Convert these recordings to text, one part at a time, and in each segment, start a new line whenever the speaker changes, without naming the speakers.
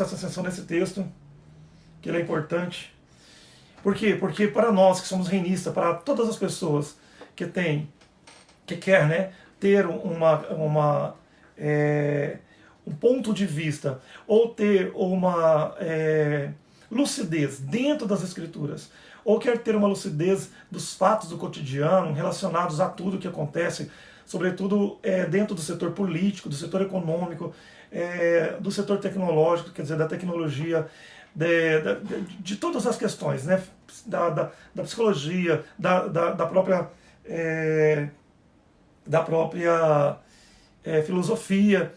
essa atenção nesse texto, que ele é importante. Por quê? Porque para nós que somos reinistas, para todas as pessoas que quer, né, ter um ponto de vista ou ter uma lucidez dentro das escrituras, ou quer ter uma lucidez dos fatos do cotidiano relacionados a tudo que acontece, sobretudo dentro do setor político, do setor econômico, do setor tecnológico, quer dizer, da tecnologia, de todas as questões, né, da psicologia, da própria filosofia,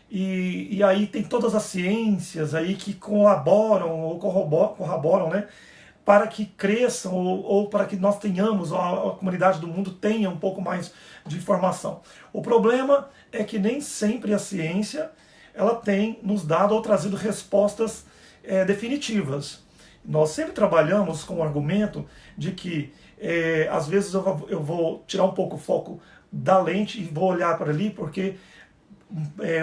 e aí tem todas as ciências aí que colaboram ou corroboram, né, para que cresçam ou para que nós tenhamos, a comunidade do mundo tenha um pouco mais de informação. O problema é que nem sempre a ciência ela tem nos dado ou trazido respostas definitivas. Nós sempre trabalhamos com o argumento de que às vezes eu vou tirar um pouco o foco da lente e vou olhar para ali, porque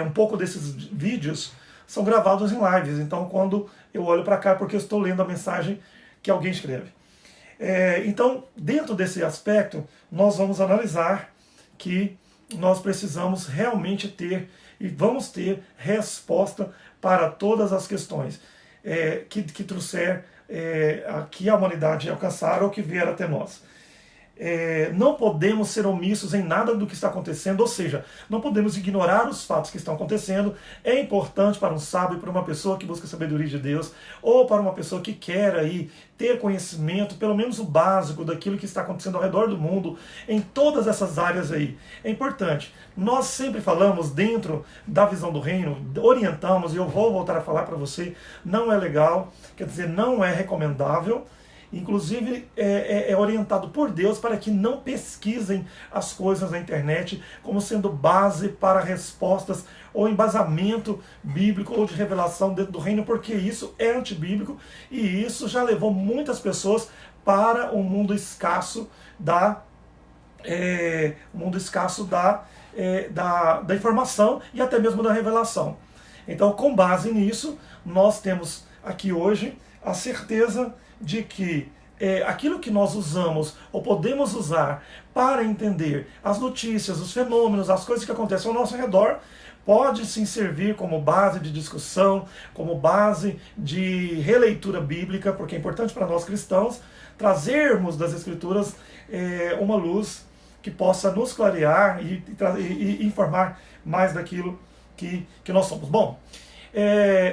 um pouco desses vídeos são gravados em lives. Então, quando eu olho para cá, é porque eu estou lendo a mensagem que alguém escreve. Então, dentro desse aspecto, nós vamos analisar que nós precisamos realmente ter e vamos ter resposta para todas as questões que trouxer que a humanidade alcançar ou que vier até nós. Não podemos ser omissos em nada do que está acontecendo, ou seja, não podemos ignorar os fatos que estão acontecendo. É importante para um sábio, para uma pessoa que busca a sabedoria de Deus, ou para uma pessoa que quer aí ter conhecimento, pelo menos o básico daquilo que está acontecendo ao redor do mundo, em todas essas áreas aí. É importante. Nós sempre falamos dentro da visão do reino, orientamos, e eu vou voltar a falar para você, não é legal, quer dizer, não é recomendável. Inclusive é orientado por Deus para que não pesquisem as coisas na internet como sendo base para respostas ou embasamento bíblico ou de revelação dentro do reino, porque isso é antibíblico e isso já levou muitas pessoas para o mundo escasso da informação e até mesmo da revelação. Então, com base nisso, nós temos aqui hoje a certeza de que aquilo que nós usamos ou podemos usar para entender as notícias, os fenômenos, as coisas que acontecem ao nosso redor, pode sim servir como base de discussão, como base de releitura bíblica, porque é importante para nós cristãos trazermos das Escrituras uma luz que possa nos clarear e informar mais daquilo que nós somos. Bom,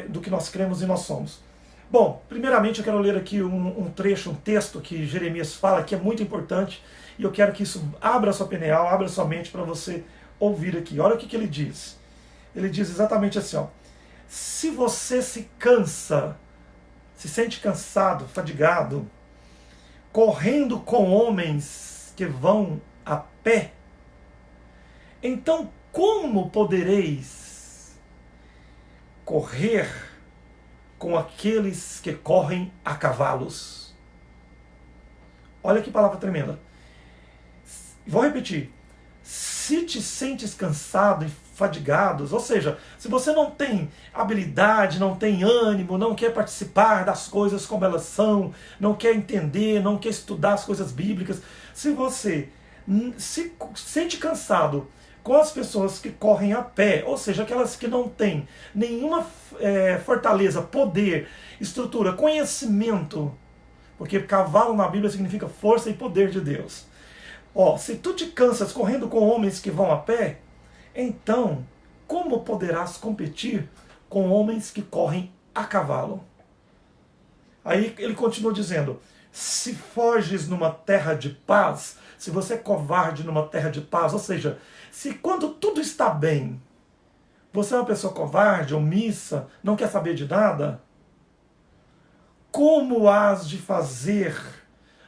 do que nós cremos e nós somos. Bom, primeiramente eu quero ler aqui um trecho, um texto que Jeremias fala, que é muito importante, e eu quero que isso abra sua pineal, abra sua mente para você ouvir aqui. Olha o que ele diz. Ele diz exatamente assim, ó: se você se cansa, se sente cansado, fadigado, correndo com homens que vão a pé, então como podereis correr com aqueles que correm a cavalos? Olha que palavra tremenda. Vou repetir. Se te sentes cansado e fadigado, ou seja, se você não tem habilidade, não tem ânimo, não quer participar das coisas como elas são, não quer entender, não quer estudar as coisas bíblicas, se você se sente cansado com as pessoas que correm a pé, ou seja, aquelas que não têm nenhuma fortaleza, poder, estrutura, conhecimento, porque cavalo na Bíblia significa força e poder de Deus. Se tu te cansas correndo com homens que vão a pé, então como poderás competir com homens que correm a cavalo? Aí ele continua dizendo: se foges numa terra de paz, se você é covarde numa terra de paz, ou seja, se quando tudo está bem, você é uma pessoa covarde, omissa, não quer saber de nada, como has de fazer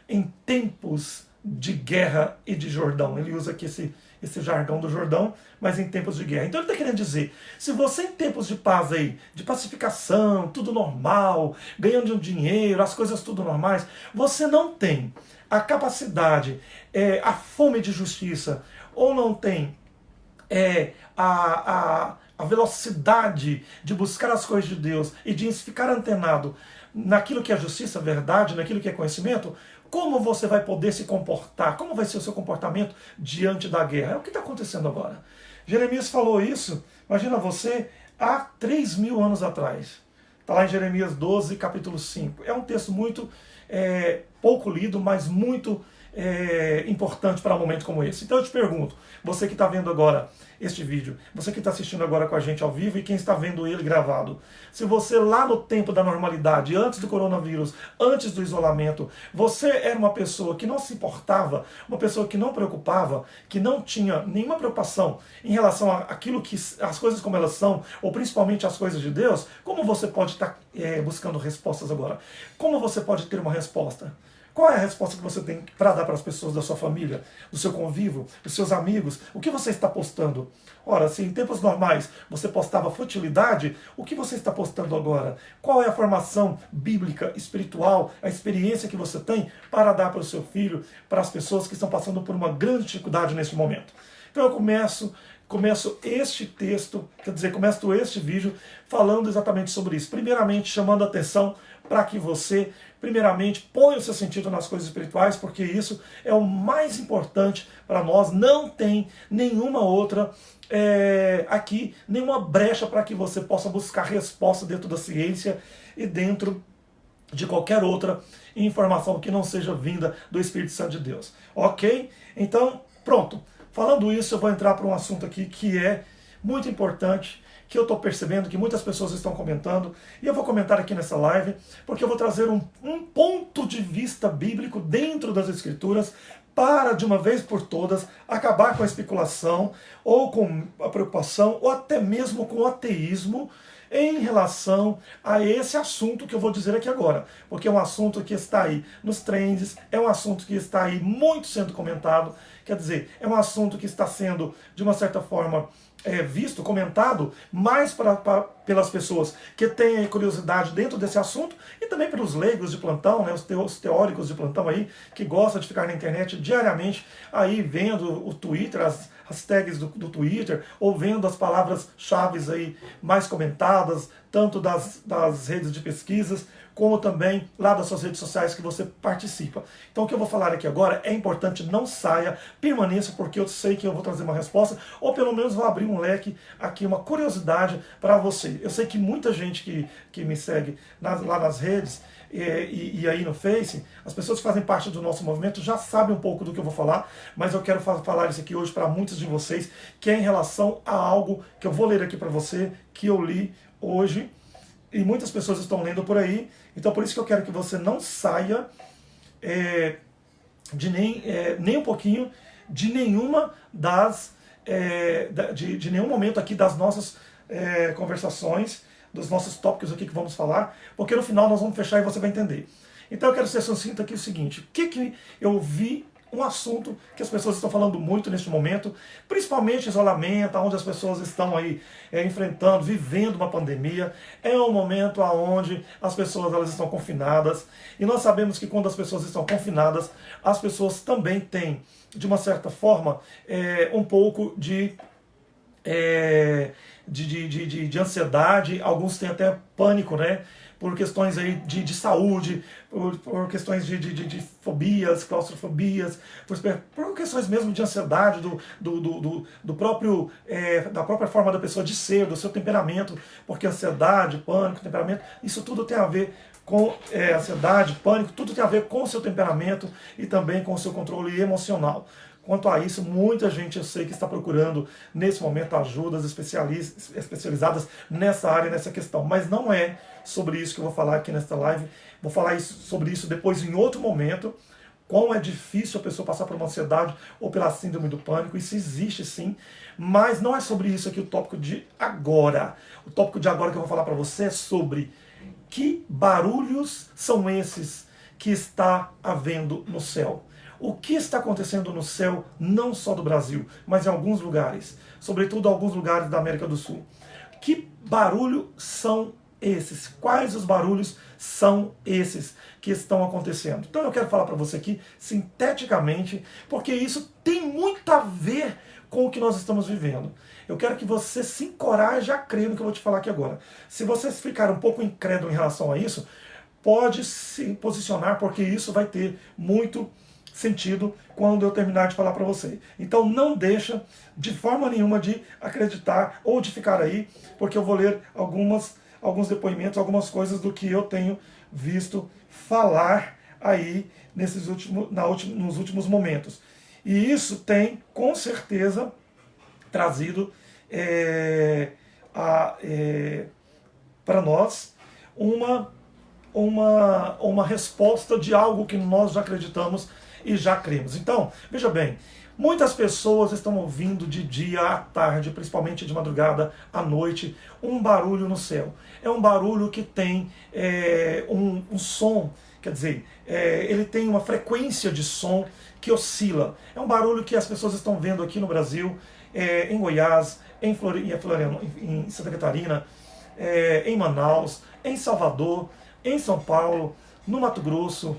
em tempos de guerra e de Jordão? Ele usa aqui esse jargão do Jordão, mas em tempos de guerra. Então ele está querendo dizer, se você em tempos de paz aí, de pacificação, tudo normal, ganhando dinheiro, as coisas tudo normais, você não tem a capacidade, a fome de justiça, ou não tem a a velocidade de buscar as coisas de Deus e de ficar antenado naquilo que é justiça, verdade, naquilo que é conhecimento, como você vai poder se comportar? Como vai ser o seu comportamento diante da guerra? É o que está acontecendo agora. Jeremias falou isso, imagina você, há 3.000 anos atrás. Está lá em Jeremias 12, capítulo 5. É um texto muito pouco lido, mas muito importante para um momento como esse. Então eu te pergunto, você que está vendo agora este vídeo, você que está assistindo agora com a gente ao vivo e quem está vendo ele gravado, se você lá no tempo da normalidade, antes do coronavírus, antes do isolamento, você era uma pessoa que não se importava, uma pessoa que não preocupava, que não tinha nenhuma preocupação em relação àquilo que as coisas como elas são, ou principalmente as coisas de Deus, como você pode estar buscando respostas agora? Como você pode ter uma resposta? Qual é a resposta que você tem para dar para as pessoas da sua família, do seu convívio, dos seus amigos? O que você está postando? Ora, se em tempos normais você postava futilidade, o que você está postando agora? Qual é a formação bíblica, espiritual, a experiência que você tem para dar para o seu filho, para as pessoas que estão passando por uma grande dificuldade neste momento? Então eu começo este texto, começo este vídeo falando exatamente sobre isso. Primeiramente, chamando a atenção para que você, primeiramente, ponha o seu sentido nas coisas espirituais, porque isso é o mais importante para nós. Não tem nenhuma outra aqui, nenhuma brecha para que você possa buscar resposta dentro da ciência e dentro de qualquer outra informação que não seja vinda do Espírito Santo de Deus. Ok? Então, pronto. Falando isso, eu vou entrar para um assunto aqui que é muito importante, que eu estou percebendo que muitas pessoas estão comentando, e eu vou comentar aqui nessa live, porque eu vou trazer um ponto de vista bíblico dentro das Escrituras para, de uma vez por todas, acabar com a especulação, ou com a preocupação, ou até mesmo com o ateísmo, em relação a esse assunto que eu vou dizer aqui agora, porque é um assunto que está aí nos trends, é um assunto que está aí muito sendo comentado, quer dizer, é um assunto que está sendo, de uma certa forma, visto, comentado, mais pelas pessoas que têm curiosidade dentro desse assunto e também pelos leigos de plantão, né, os teóricos de plantão aí, que gostam de ficar na internet diariamente aí vendo o Twitter, as tags do Twitter, ou vendo as palavras-chave aí mais comentadas, tanto das redes de pesquisas, como também lá das suas redes sociais que você participa. Então o que eu vou falar aqui agora é importante, não saia, permaneça, porque eu sei que eu vou trazer uma resposta, ou pelo menos vou abrir um leque aqui, uma curiosidade para você. Eu sei que muita gente que me segue lá nas redes, e aí no Face, as pessoas que fazem parte do nosso movimento já sabem um pouco do que eu vou falar, mas eu quero falar isso aqui hoje para muitos de vocês, que é em relação a algo que eu vou ler aqui para você, que eu li hoje, e muitas pessoas estão lendo por aí, então por isso que eu quero que você não saia nem um pouquinho de nenhuma de nenhum momento aqui das nossas conversações, dos nossos tópicos aqui que vamos falar, porque no final nós vamos fechar e você vai entender. Então eu quero ser sucinto aqui o seguinte, o que eu vi, um assunto que as pessoas estão falando muito neste momento, principalmente isolamento, onde as pessoas estão aí enfrentando, vivendo uma pandemia, é um momento onde as pessoas elas estão confinadas, e nós sabemos que quando as pessoas estão confinadas, as pessoas também têm, de uma certa forma, um pouco de ansiedade, alguns têm até pânico, né? Por questões aí de saúde, por questões de fobias, claustrofobias, por questões mesmo de ansiedade, do próprio, da própria forma da pessoa de ser, do seu temperamento, porque ansiedade, pânico, temperamento, isso tudo tem a ver com ansiedade, pânico, tudo tem a ver com o seu temperamento e também com o seu controle emocional. Quanto a isso, muita gente eu sei que está procurando nesse momento ajudas especializadas nessa área, nessa questão, mas não é sobre isso que eu vou falar aqui nesta live. Vou falar sobre isso depois em outro momento, quão é difícil a pessoa passar por uma ansiedade ou pela síndrome do pânico. Isso existe sim, mas não é sobre isso aqui o tópico de agora. O tópico de agora que eu vou falar para você é sobre que barulhos são esses que está havendo no céu. O que está acontecendo no céu, não só do Brasil, mas em alguns lugares, sobretudo alguns lugares da América do Sul. Que barulho são esses? Quais os barulhos são esses que estão acontecendo? Então eu quero falar para você aqui, sinteticamente, porque isso tem muito a ver com o que nós estamos vivendo. Eu quero que você se encoraje a crer no que eu vou te falar aqui agora. Se você ficar um pouco incrédulo em relação a isso, pode se posicionar, porque isso vai ter muito sentido quando eu terminar de falar para você. Então não deixa de forma nenhuma de acreditar ou de ficar aí, porque eu vou ler alguns depoimentos, algumas coisas do que eu tenho visto falar aí nos últimos momentos. E isso tem, com certeza, trazido para nós uma resposta de algo que nós já acreditamos e já cremos. Então, veja bem, muitas pessoas estão ouvindo de dia à tarde, principalmente de madrugada à noite, um barulho no céu. É um barulho que tem um som, quer dizer, ele tem uma frequência de som que oscila. É um barulho que as pessoas estão vendo aqui no Brasil, em Goiás, em Santa Catarina, em Manaus, em Salvador, em São Paulo, no Mato Grosso,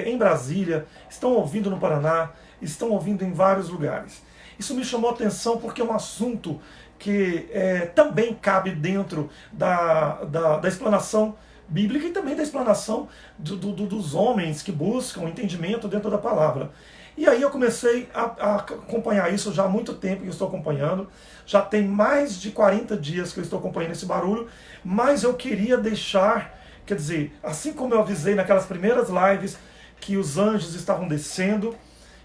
em Brasília, estão ouvindo no Paraná, estão ouvindo em vários lugares. Isso me chamou a atenção porque é um assunto que também cabe dentro da explanação bíblica e também da explanação dos homens que buscam entendimento dentro da palavra. E aí eu comecei a acompanhar isso já há muito tempo que eu estou acompanhando. Já tem mais de 40 dias que eu estou acompanhando esse barulho, mas eu queria deixar, quer dizer, assim como eu avisei naquelas primeiras lives que os anjos estavam descendo,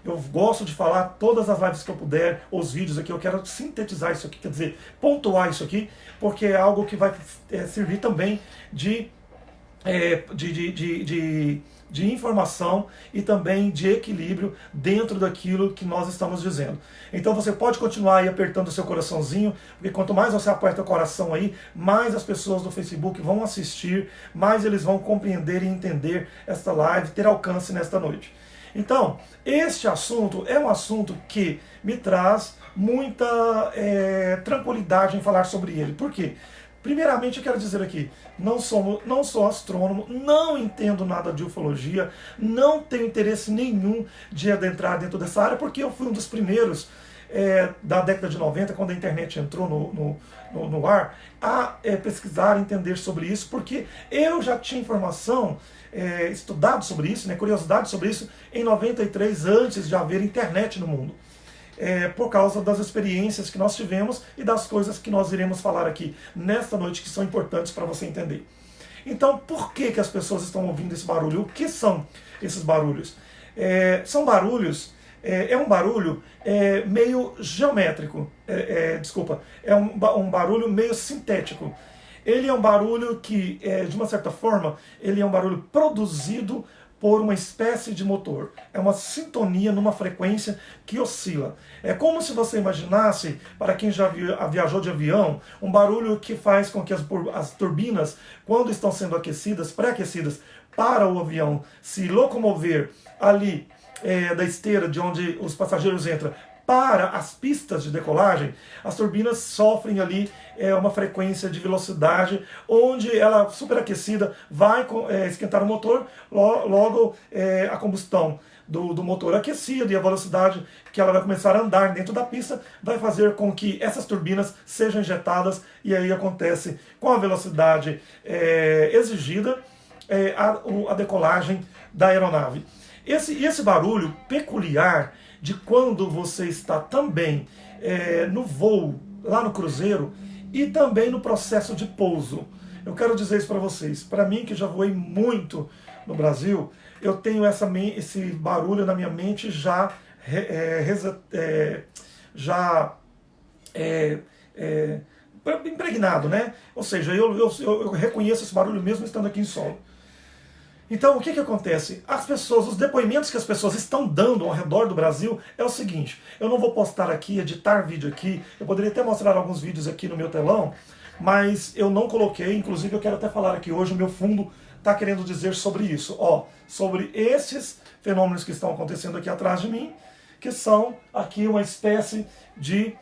eu gosto de falar todas as lives que eu puder, os vídeos aqui, eu quero sintetizar isso aqui, quer dizer, pontuar isso aqui, porque é algo que vai servir também de informação e também de equilíbrio dentro daquilo que nós estamos dizendo. Então você pode continuar aí apertando o seu coraçãozinho, porque quanto mais você aperta o coração aí, mais as pessoas do Facebook vão assistir, mais eles vão compreender e entender esta live, ter alcance nesta noite. Então, este assunto é um assunto que me traz muita tranquilidade em falar sobre ele. Por quê? Primeiramente, eu quero dizer aqui, não sou astrônomo, não entendo nada de ufologia, não tenho interesse nenhum de adentrar dentro dessa área, porque eu fui um dos primeiros da década de 90, quando a internet entrou no ar, a pesquisar, entender sobre isso, porque eu já tinha informação, estudado sobre isso, curiosidade sobre isso, em 93, antes de haver internet no mundo. Por causa das experiências que nós tivemos e das coisas que nós iremos falar aqui nesta noite, que são importantes para você entender. Então, por que as pessoas estão ouvindo esse barulho? O que são esses barulhos? São barulhos, um barulho meio geométrico, é um barulho meio sintético. Ele é um barulho que, de uma certa forma, ele é um barulho produzido por uma espécie de motor. É uma sintonia numa frequência que oscila. É como se você imaginasse, para quem já viajou de avião, um barulho que faz com que as turbinas, quando estão sendo aquecidas, pré-aquecidas, para o avião se locomover ali da esteira de onde os passageiros entram, para as pistas de decolagem, as turbinas sofrem ali uma frequência de velocidade, onde ela, superaquecida, vai esquentar o motor, logo a combustão do motor aquecido e a velocidade que ela vai começar a andar dentro da pista vai fazer com que essas turbinas sejam injetadas, e aí acontece com a velocidade exigida a decolagem da aeronave. Esse barulho peculiar de quando você está também no voo, lá no cruzeiro, e também no processo de pouso. Eu quero dizer isso para vocês. Para mim, que já voei muito no Brasil, eu tenho esse barulho na minha mente já impregnado, né? Ou seja, eu reconheço esse barulho mesmo estando aqui em solo. Então, o que acontece? Os depoimentos que as pessoas estão dando ao redor do Brasil é o seguinte: eu não vou postar aqui, editar vídeo aqui, eu poderia até mostrar alguns vídeos aqui no meu telão, mas eu não coloquei. Inclusive, eu quero até falar aqui hoje, o meu fundo está querendo dizer sobre isso, sobre esses fenômenos que estão acontecendo aqui atrás de mim, que são aqui uma espécie de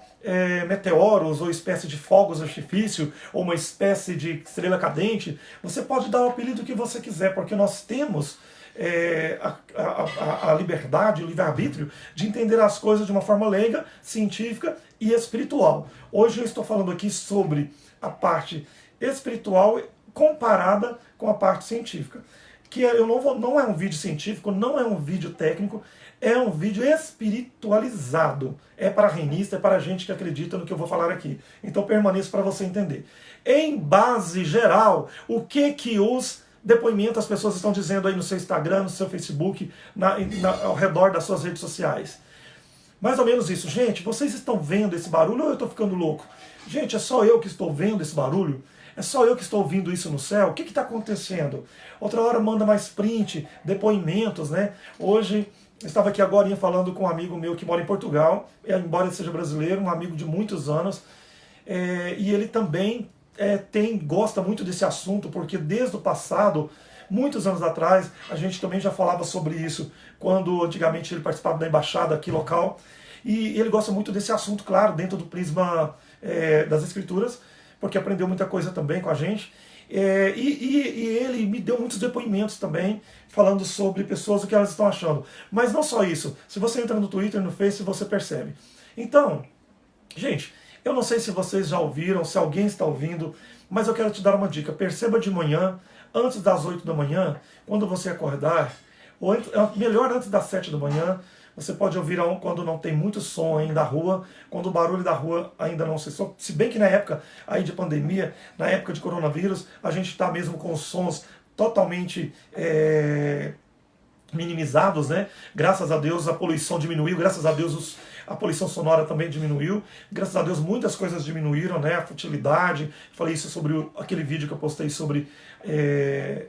meteoros, ou espécie de fogos de artifício, ou uma espécie de estrela cadente. Você pode dar o apelido que você quiser, porque nós temos a liberdade, o livre-arbítrio de entender as coisas de uma forma leiga, científica e espiritual. Hoje eu estou falando aqui sobre a parte espiritual comparada com a parte científica. Que eu não é um vídeo científico, não é um vídeo técnico, é um vídeo espiritualizado. É para reinista, é para gente que acredita no que eu vou falar aqui. Então permaneça para você entender. Em base geral, o que os depoimentos as pessoas estão dizendo aí no seu Instagram, no seu Facebook, ao redor das suas redes sociais. Mais ou menos isso. Gente, vocês estão vendo esse barulho ou eu estou ficando louco? Gente, é só eu que estou vendo esse barulho? É só eu que estou ouvindo isso no céu? O que está acontecendo? Outra hora manda mais print, depoimentos, né? Hoje, eu estava aqui agora falando com um amigo meu que mora em Portugal, embora ele seja brasileiro, um amigo de muitos anos, e ele também gosta muito desse assunto, porque desde o passado, muitos anos atrás, a gente também já falava sobre isso, quando antigamente ele participava da embaixada aqui local, e ele gosta muito desse assunto, claro, dentro do prisma das escrituras, porque aprendeu muita coisa também com a gente. E ele me deu muitos depoimentos também, falando sobre pessoas, o que elas estão achando. Mas não só isso. Se você entra no Twitter, no Face, você percebe. Então, gente, eu não sei se vocês já ouviram, se alguém está ouvindo, mas eu quero te dar uma dica. Perceba de manhã, antes das 8 da manhã, quando você acordar, ou melhor antes das 7 da manhã, você pode ouvir quando não tem muito som ainda da rua, quando o barulho da rua ainda não se bem que na época aí de pandemia, na época de coronavírus, a gente está mesmo com os sons totalmente minimizados, né? Graças a Deus a poluição diminuiu, graças a Deus a poluição sonora também diminuiu, graças a Deus muitas coisas diminuíram, né? A futilidade, falei isso sobre aquele vídeo que eu postei sobre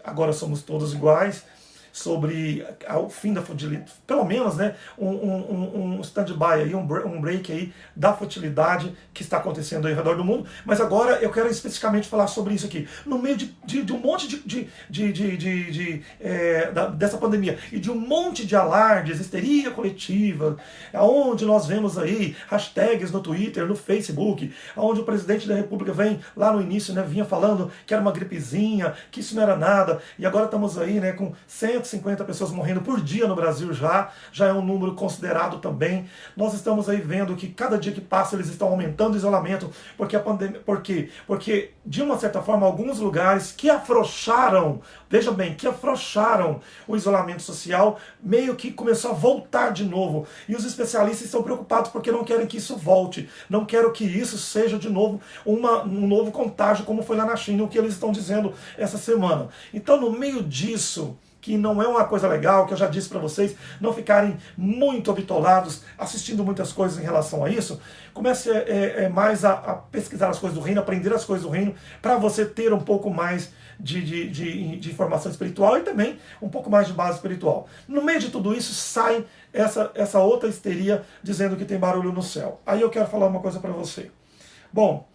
Agora Somos Todos Iguais, sobre o fim da futilidade, pelo menos, né, um stand-by aí, um break aí da futilidade que está acontecendo aí ao redor do mundo. Mas agora eu quero especificamente falar sobre isso aqui. No meio de um monte dessa pandemia e de um monte de alardes, histeria coletiva, onde nós vemos aí hashtags no Twitter, no Facebook, onde o presidente da República vem lá no início, né, vinha falando que era uma gripezinha, que isso não era nada, e agora estamos aí, né, com 150 pessoas morrendo por dia no Brasil já é um número considerado também. Nós estamos aí vendo que cada dia que passa eles estão aumentando o isolamento, porque a pandemia, por quê? Porque de uma certa forma alguns lugares que afrouxaram, veja bem, que afrouxaram o isolamento social, meio que começou a voltar de novo. E os especialistas estão preocupados porque não querem que isso volte, não querem que isso seja de novo um novo contágio como foi lá na China, o que eles estão dizendo essa semana. Então, no meio disso, que não é uma coisa legal, que eu já disse para vocês, não ficarem muito bitolados, assistindo muitas coisas em relação a isso, comece mais a pesquisar as coisas do reino, aprender as coisas do reino, para você ter um pouco mais de informação espiritual e também um pouco mais de base espiritual. No meio de tudo isso, sai essa outra histeria dizendo que tem barulho no céu. Aí eu quero falar uma coisa para você. Bom,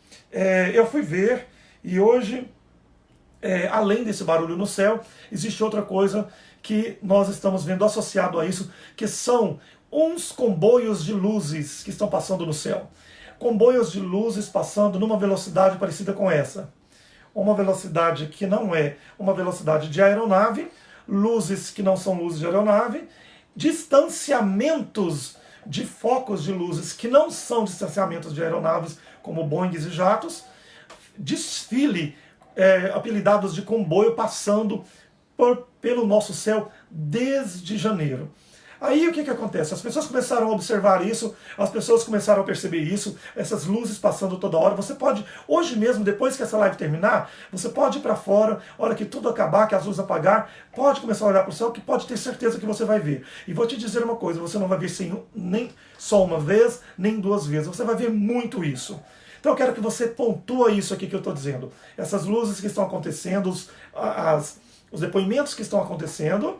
eu fui ver e hoje, além desse barulho no céu, existe outra coisa que nós estamos vendo associado a isso, que são uns comboios de luzes que estão passando no céu. Comboios de luzes passando numa velocidade parecida com essa. Uma velocidade que não é uma velocidade de aeronave, luzes que não são luzes de aeronave, distanciamentos de focos de luzes que não são distanciamentos de aeronaves, como Boeings e jatos, desfile apelidados de comboio passando pelo nosso céu desde janeiro. Aí o que acontece? As pessoas começaram a observar isso, as pessoas começaram a perceber isso, essas luzes passando toda hora. Você pode, hoje mesmo, depois que essa live terminar, você pode ir para fora, a hora que tudo acabar, que as luzes apagar, pode começar a olhar para o céu, que pode ter certeza que você vai ver. E vou te dizer uma coisa, você não vai ver nem só uma vez, nem duas vezes, você vai ver muito isso. Então eu quero que você pontue isso aqui que eu estou dizendo. Essas luzes que estão acontecendo, os depoimentos que estão acontecendo,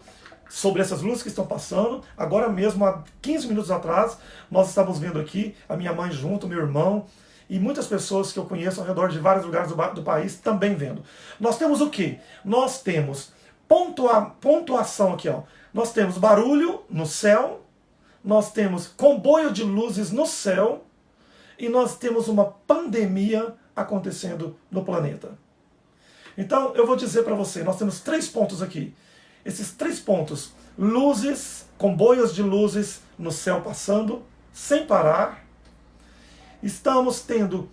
sobre essas luzes que estão passando. Agora mesmo, há 15 minutos atrás, nós estamos vendo aqui, a minha mãe junto, meu irmão, e muitas pessoas que eu conheço ao redor de vários lugares do país também vendo. Nós temos o quê? Nós temos pontuação aqui, ó. Nós temos barulho no céu, nós temos comboio de luzes no céu, e nós temos uma pandemia acontecendo no planeta. Então, eu vou dizer para você, nós temos 3 pontos aqui. esses 3 pontos: luzes, comboios de luzes no céu passando, sem parar. Estamos tendo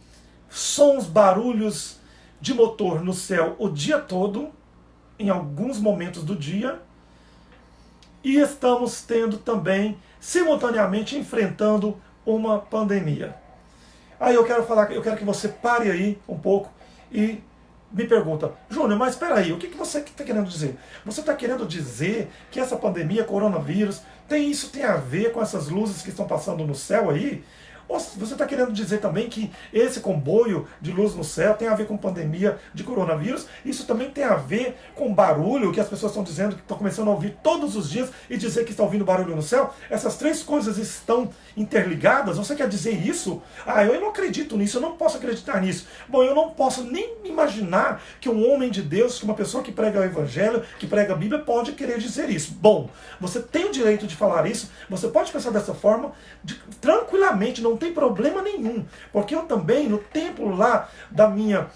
sons, barulhos de motor no céu o dia todo, em alguns momentos do dia. E estamos tendo também, simultaneamente, enfrentando uma pandemia. Aí eu quero que você pare aí um pouco e me pergunta: Júnior, mas espera aí, o que você está querendo dizer? Você está querendo dizer que essa pandemia, coronavírus, isso tem a ver com essas luzes que estão passando no céu aí? Ou você está querendo dizer também que esse comboio de luz no céu tem a ver com pandemia de coronavírus? Isso também tem a ver com barulho que as pessoas estão dizendo, que estão começando a ouvir todos os dias e dizer que estão ouvindo barulho no céu? Essas 3 coisas estão interligadas? Você quer dizer isso? Eu não acredito nisso, eu não posso acreditar nisso. Bom, eu não posso nem imaginar que um homem de Deus, que uma pessoa que prega o Evangelho, que prega a Bíblia, pode querer dizer isso. Bom, você tem o direito de falar isso, você pode pensar dessa forma, tranquilamente, não tem problema nenhum, porque eu também, no tempo lá da minha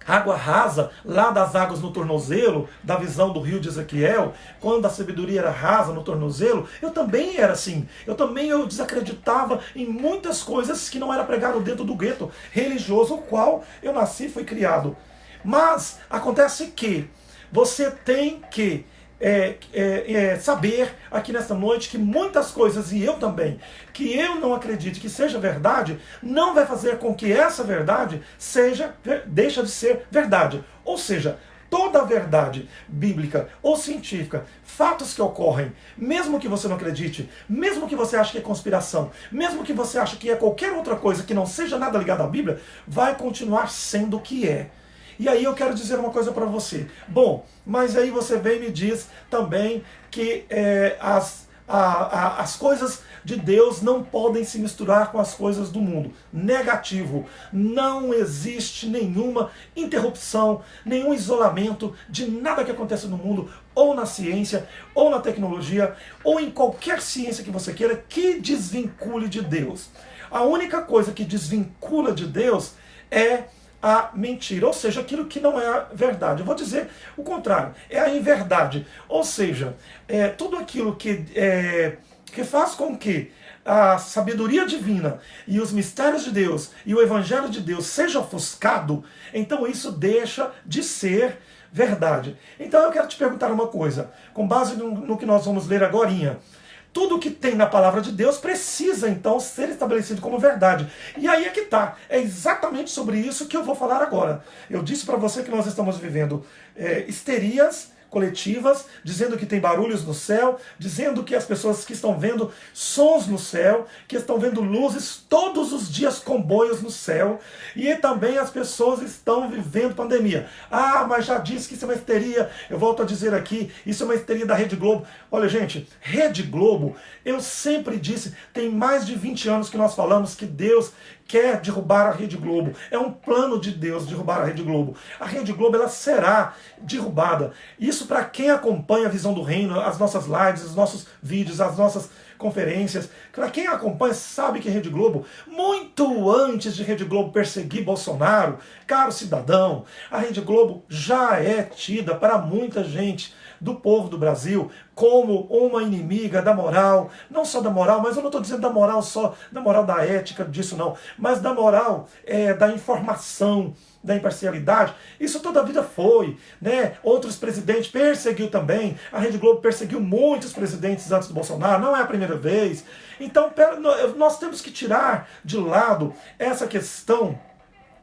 água rasa, lá das águas no tornozelo, da visão do rio de Ezequiel, quando a sabedoria era rasa no tornozelo, eu também era assim. Eu desacreditava em muitas coisas que não era pregado dentro do gueto religioso, o qual eu nasci e fui criado. Mas acontece que você tem que saber aqui nesta noite que muitas coisas, e eu também, que eu não acredito que seja verdade, não vai fazer com que essa verdade deixa de ser verdade. Ou seja, toda a verdade bíblica ou científica, fatos que ocorrem, mesmo que você não acredite, mesmo que você ache que é conspiração, mesmo que você ache que é qualquer outra coisa que não seja nada ligada à Bíblia, vai continuar sendo o que é. E aí eu quero dizer uma coisa para você. Bom, mas aí você vem e me diz também que as coisas de Deus não podem se misturar com as coisas do mundo. Negativo. Não existe nenhuma interrupção, nenhum isolamento de nada que aconteça no mundo, ou na ciência, ou na tecnologia, ou em qualquer ciência que você queira, que desvincule de Deus. A única coisa que desvincula de Deus é a mentira, ou seja, aquilo que não é a verdade. Eu vou dizer o contrário, é a inverdade. Ou seja, tudo aquilo que faz com que a sabedoria divina e os mistérios de Deus e o evangelho de Deus seja ofuscado, então isso deixa de ser verdade. Então eu quero te perguntar uma coisa, com base no que nós vamos ler agorinha. Tudo que tem na palavra de Deus precisa, então, ser estabelecido como verdade. E aí é que está. É exatamente sobre isso que eu vou falar agora. Eu disse para você que nós estamos vivendo histerias coletivas, dizendo que tem barulhos no céu, dizendo que as pessoas que estão vendo sons no céu, que estão vendo luzes todos os dias, comboios no céu, e também as pessoas estão vivendo pandemia. Mas já disse que isso é uma histeria. Eu volto a dizer aqui, isso é uma histeria da Rede Globo. Olha, gente, Rede Globo, eu sempre disse, tem mais de 20 anos que nós falamos que Deus quer derrubar a Rede Globo. É um plano de Deus derrubar a Rede Globo. A Rede Globo, ela será derrubada. Isso para quem acompanha a Visão do Reino, as nossas lives, os nossos vídeos, as nossas conferências. Para quem acompanha, sabe que Rede Globo, muito antes de Rede Globo perseguir Bolsonaro, caro cidadão, a Rede Globo já é tida para muita gente do povo do Brasil como uma inimiga da moral, não só da moral, mas eu não estou dizendo da moral só, da moral da ética, disso não, mas da moral da informação, da imparcialidade. Isso toda a vida foi, né? Outros presidentes perseguiu também, a Rede Globo perseguiu muitos presidentes antes do Bolsonaro, não é a primeira vez. Então nós temos que tirar de lado essa questão.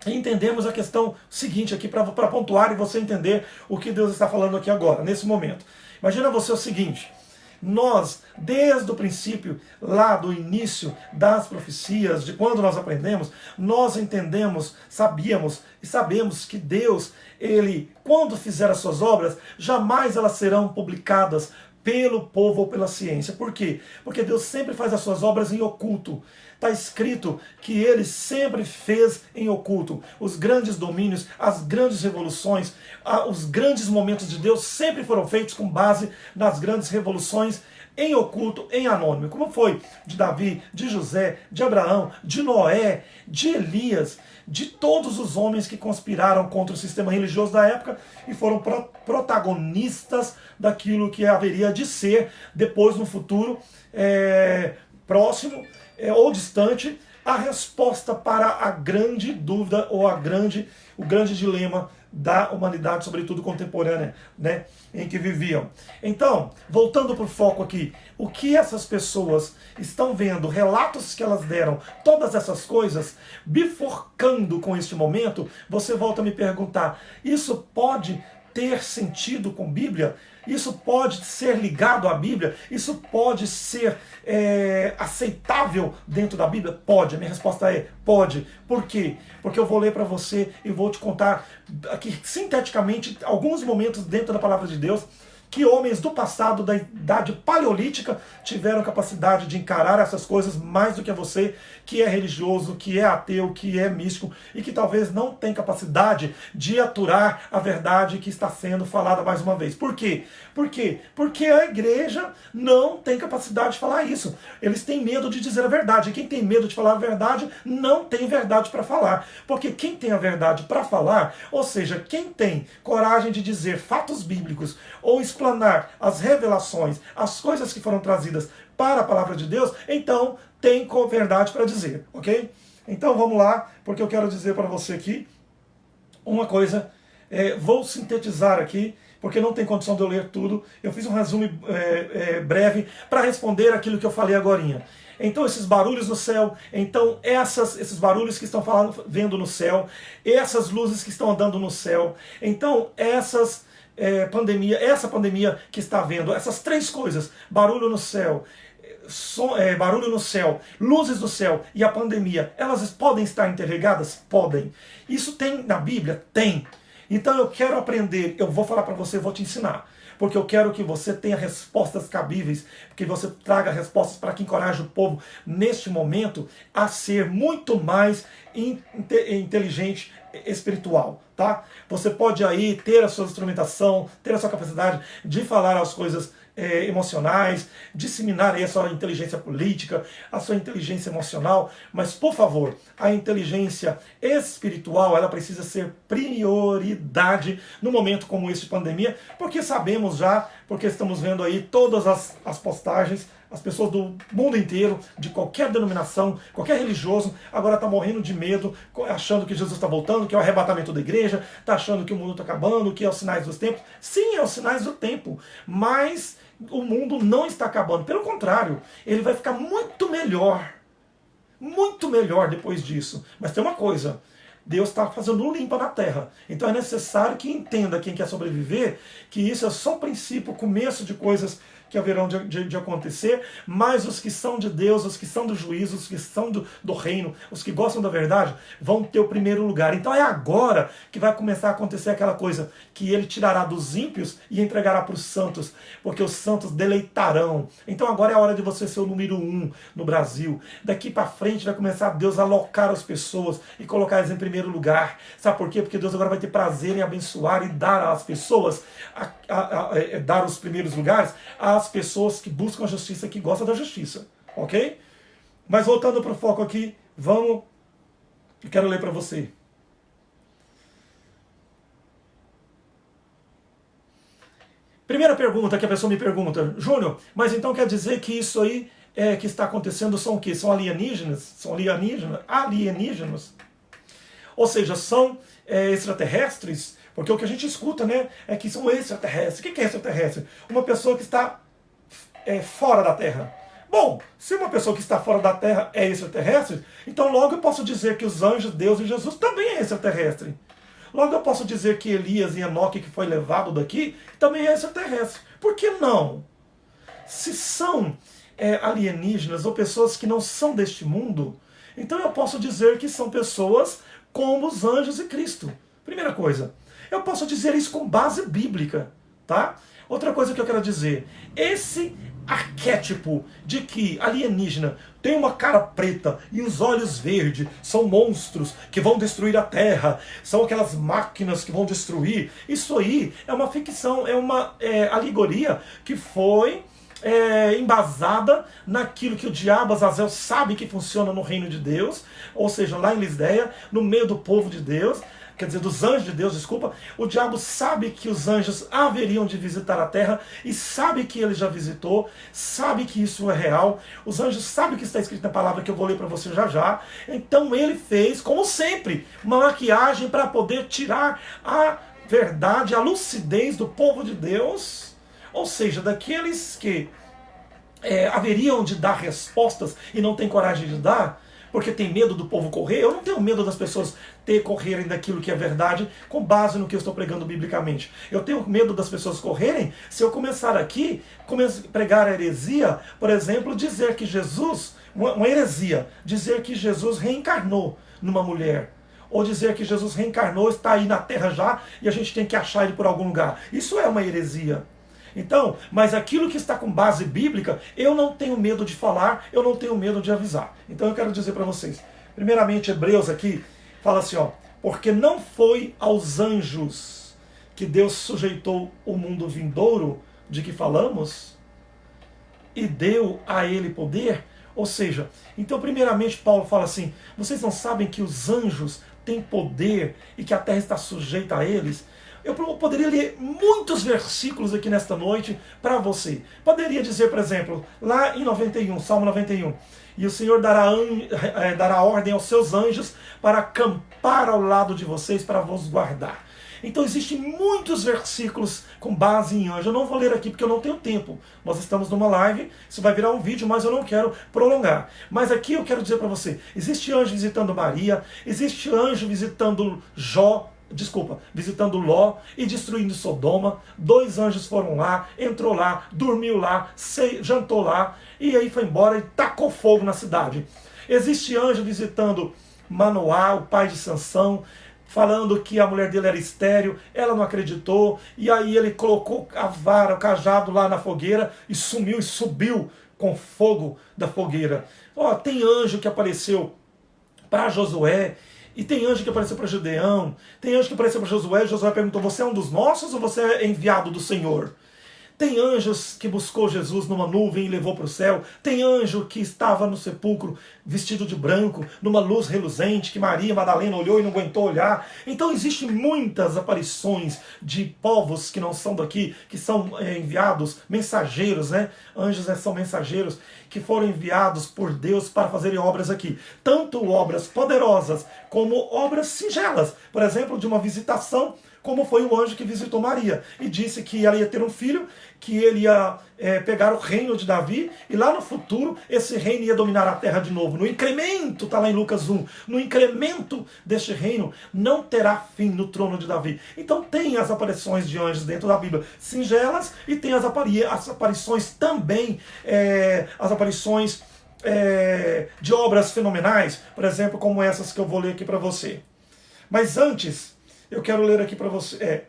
Entendemos a questão seguinte aqui para pontuar e você entender o que Deus está falando aqui agora, nesse momento. Imagina você o seguinte: nós, desde o princípio, lá do início das profecias, de quando nós aprendemos, nós entendemos, sabíamos e sabemos que Deus, Ele, quando fizer as suas obras, jamais elas serão publicadas pelo povo ou pela ciência. Por quê? Porque Deus sempre faz as suas obras em oculto. Está escrito que Ele sempre fez em oculto. Os grandes domínios, as grandes revoluções, os grandes momentos de Deus sempre foram feitos com base nas grandes revoluções em oculto, em anônimo, como foi de Davi, de José, de Abraão, de Noé, de Elias, de todos os homens que conspiraram contra o sistema religioso da época e foram protagonistas daquilo que haveria de ser depois no futuro próximo ou distante, a resposta para a grande dúvida ou o grande dilema da humanidade, sobretudo contemporânea, né, em que viviam. Então, voltando para o foco aqui, o que essas pessoas estão vendo, relatos que elas deram, todas essas coisas, bifurcando com este momento, você volta a me perguntar, isso pode ter sentido com Bíblia? Isso pode ser ligado à Bíblia? Isso pode ser aceitável dentro da Bíblia? Pode. A minha resposta é pode. Por quê? Porque eu vou ler para você e vou te contar aqui sinteticamente alguns momentos dentro da palavra de Deus que homens do passado, da idade paleolítica, tiveram capacidade de encarar essas coisas mais do que você, que é religioso, que é ateu, que é místico, e que talvez não tem capacidade de aturar a verdade que está sendo falada mais uma vez. Por quê? Por quê? Porque a igreja não tem capacidade de falar isso. Eles têm medo de dizer a verdade. E quem tem medo de falar a verdade, não tem verdade para falar. Porque quem tem a verdade para falar, ou seja, quem tem coragem de dizer fatos bíblicos, ou explanar as revelações, as coisas que foram trazidas para a palavra de Deus, então tem verdade para dizer, ok? Então vamos lá, porque eu quero dizer para você aqui uma coisa, vou sintetizar aqui, porque não tem condição de eu ler tudo, eu fiz um resumo breve para responder aquilo que eu falei agorinha. Então esses barulhos no céu, então esses barulhos que estão vendo no céu, essas luzes que estão andando no céu, então essa pandemia que está havendo, essas três coisas, barulho no céu, barulho no céu, luzes do céu e a pandemia, elas podem estar interligadas? Podem. Isso tem na Bíblia? Tem. Então eu quero aprender, eu vou falar para você, eu vou te ensinar. Porque eu quero que você tenha respostas cabíveis, que você traga respostas para que encoraje o povo neste momento a ser muito mais inteligente espiritual, tá? Você pode aí ter a sua instrumentação, ter a sua capacidade de falar as coisas emocionais, disseminar aí a sua inteligência política, a sua inteligência emocional, mas por favor, a inteligência espiritual, ela precisa ser prioridade no momento como esse de pandemia, porque sabemos já, porque estamos vendo aí todas as postagens, as pessoas do mundo inteiro, de qualquer denominação, qualquer religioso, agora está morrendo de medo, achando que Jesus está voltando, que é o arrebatamento da igreja, está achando que o mundo está acabando, que é os sinais dos tempos. Sim, é os sinais do tempo, mas o mundo não está acabando. Pelo contrário, ele vai ficar muito melhor depois disso. Mas tem uma coisa, Deus está fazendo um limpa na terra. Então é necessário que entenda quem quer sobreviver, que isso é só o princípio, o começo de coisas que haverão de acontecer, mas os que são de Deus, os que são do juízo, os que são do reino, os que gostam da verdade, vão ter o primeiro lugar. Então é agora que vai começar a acontecer aquela coisa, que ele tirará dos ímpios e entregará para os santos, porque os santos deleitarão. Então agora é a hora de você ser o número 1 no Brasil. Daqui para frente vai começar Deus a alocar as pessoas e colocar elas em primeiro lugar. Sabe por quê? Porque Deus agora vai ter prazer em abençoar e dar às pessoas, dar os primeiros lugares às pessoas que buscam a justiça, que gostam da justiça, ok? Mas voltando para o foco aqui, eu quero ler para você. Primeira pergunta que a pessoa me pergunta, Júnior, mas então quer dizer que isso aí que está acontecendo são o quê? São alienígenas? São alienígenas? Ou seja, são extraterrestres? Porque o que a gente escuta, né, é que são extraterrestres. O que é extraterrestre? Uma pessoa que está fora da Terra. Bom, se uma pessoa que está fora da Terra é extraterrestre, então logo eu posso dizer que os anjos, Deus e Jesus também é extraterrestre. Logo eu posso dizer que Elias e Enoque, que foi levado daqui, também é extraterrestre. Por que não? Se são alienígenas ou pessoas que não são deste mundo, então eu posso dizer que são pessoas como os anjos e Cristo. Primeira coisa, eu posso dizer isso com base bíblica, tá? Outra coisa que eu quero dizer, esse arquétipo de que alienígena tem uma cara preta e os olhos verdes, são monstros que vão destruir a Terra, são aquelas máquinas que vão destruir, isso aí é uma ficção, é uma alegoria que foi embasada naquilo que o diabo, Azazel, sabe que funciona no reino de Deus, ou seja, lá em Lisdeia, no meio do povo de Deus, quer dizer, dos anjos de Deus, desculpa. O diabo sabe que os anjos haveriam de visitar a terra e sabe que ele já visitou, sabe que isso é real. Os anjos sabem o que está escrito na palavra que eu vou ler para você já já. Então ele fez, como sempre, uma maquiagem para poder tirar a verdade, a lucidez do povo de Deus, ou seja, daqueles que haveriam de dar respostas e não têm coragem de dar, porque tem medo do povo correr. Eu não tenho medo das pessoas correrem daquilo que é verdade com base no que eu estou pregando biblicamente. Eu tenho medo das pessoas correrem se eu começar aqui, pregar a heresia, por exemplo, dizer que Jesus, uma heresia, dizer que Jesus reencarnou numa mulher, ou dizer que Jesus reencarnou, está aí na terra já, e a gente tem que achar ele por algum lugar. Isso é uma heresia. Então, mas aquilo que está com base bíblica, eu não tenho medo de falar, eu não tenho medo de avisar. Então eu quero dizer para vocês, primeiramente Hebreus aqui, fala assim, porque não foi aos anjos que Deus sujeitou o mundo vindouro de que falamos, e deu a ele poder. Ou seja, então primeiramente Paulo fala assim, vocês não sabem que os anjos têm poder e que a terra está sujeita a eles? Eu poderia ler muitos versículos aqui nesta noite para você. Poderia dizer, por exemplo, lá em 91, Salmo 91, e o Senhor dará ordem aos seus anjos para acampar ao lado de vocês, para vos guardar. Então existem muitos versículos com base em anjo. Eu não vou ler aqui porque eu não tenho tempo. Nós estamos numa live, isso vai virar um vídeo, mas eu não quero prolongar. Mas aqui eu quero dizer para você, existe anjo visitando Maria, existe anjo visitando visitando Ló e destruindo Sodoma. 2 anjos foram lá, entrou lá, dormiu lá, jantou lá, e aí foi embora e tacou fogo na cidade. Existe anjo visitando Manoá, o pai de Sansão, falando que a mulher dele era estéril, ela não acreditou, e aí ele colocou a vara, o cajado lá na fogueira e sumiu e subiu com fogo da fogueira. Tem anjo que apareceu para Josué, e tem anjo que apareceu para Gideão, tem anjo que apareceu para Josué, e Josué perguntou, você é um dos nossos ou você é enviado do Senhor? Tem anjos que buscou Jesus numa nuvem e levou para o céu. Tem anjo que estava no sepulcro vestido de branco, numa luz reluzente, que Maria Madalena olhou e não aguentou olhar. Então existem muitas aparições de povos que não são daqui, que são enviados, mensageiros, né? Anjos são mensageiros, que foram enviados por Deus para fazerem obras aqui. Tanto obras poderosas, como obras singelas. Por exemplo, de uma visitação, como foi o anjo que visitou Maria e disse que ela ia ter um filho, que ele ia pegar o reino de Davi, e lá no futuro esse reino ia dominar a terra de novo. No incremento, está lá em Lucas 1, no incremento deste reino não terá fim no trono de Davi. Então tem as aparições de anjos dentro da Bíblia, singelas, e tem as aparições também, as aparições de obras fenomenais, por exemplo, como essas que eu vou ler aqui para você. Mas antes, eu quero ler aqui para você.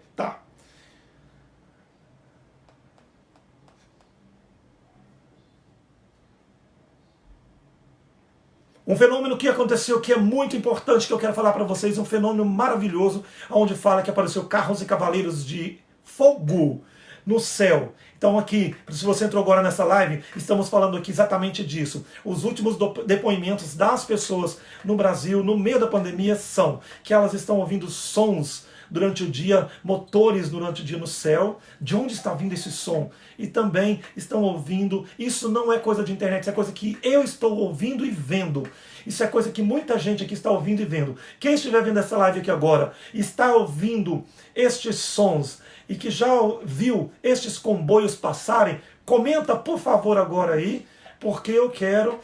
Um fenômeno que aconteceu que é muito importante, que eu quero falar para vocês, um fenômeno maravilhoso, onde fala que apareceu carros e cavaleiros de fogo no céu. Então aqui, se você entrou agora nessa live, estamos falando aqui exatamente disso. Os últimos depoimentos das pessoas no Brasil, no meio da pandemia, são que elas estão ouvindo sons durante o dia, motores durante o dia no céu. De onde está vindo esse som? E também estão ouvindo, isso não é coisa de internet, isso é coisa que eu estou ouvindo e vendo. Isso é coisa que muita gente aqui está ouvindo e vendo. Quem estiver vendo essa live aqui agora, está ouvindo estes sons e que já viu estes comboios passarem, comenta por favor agora aí, porque eu quero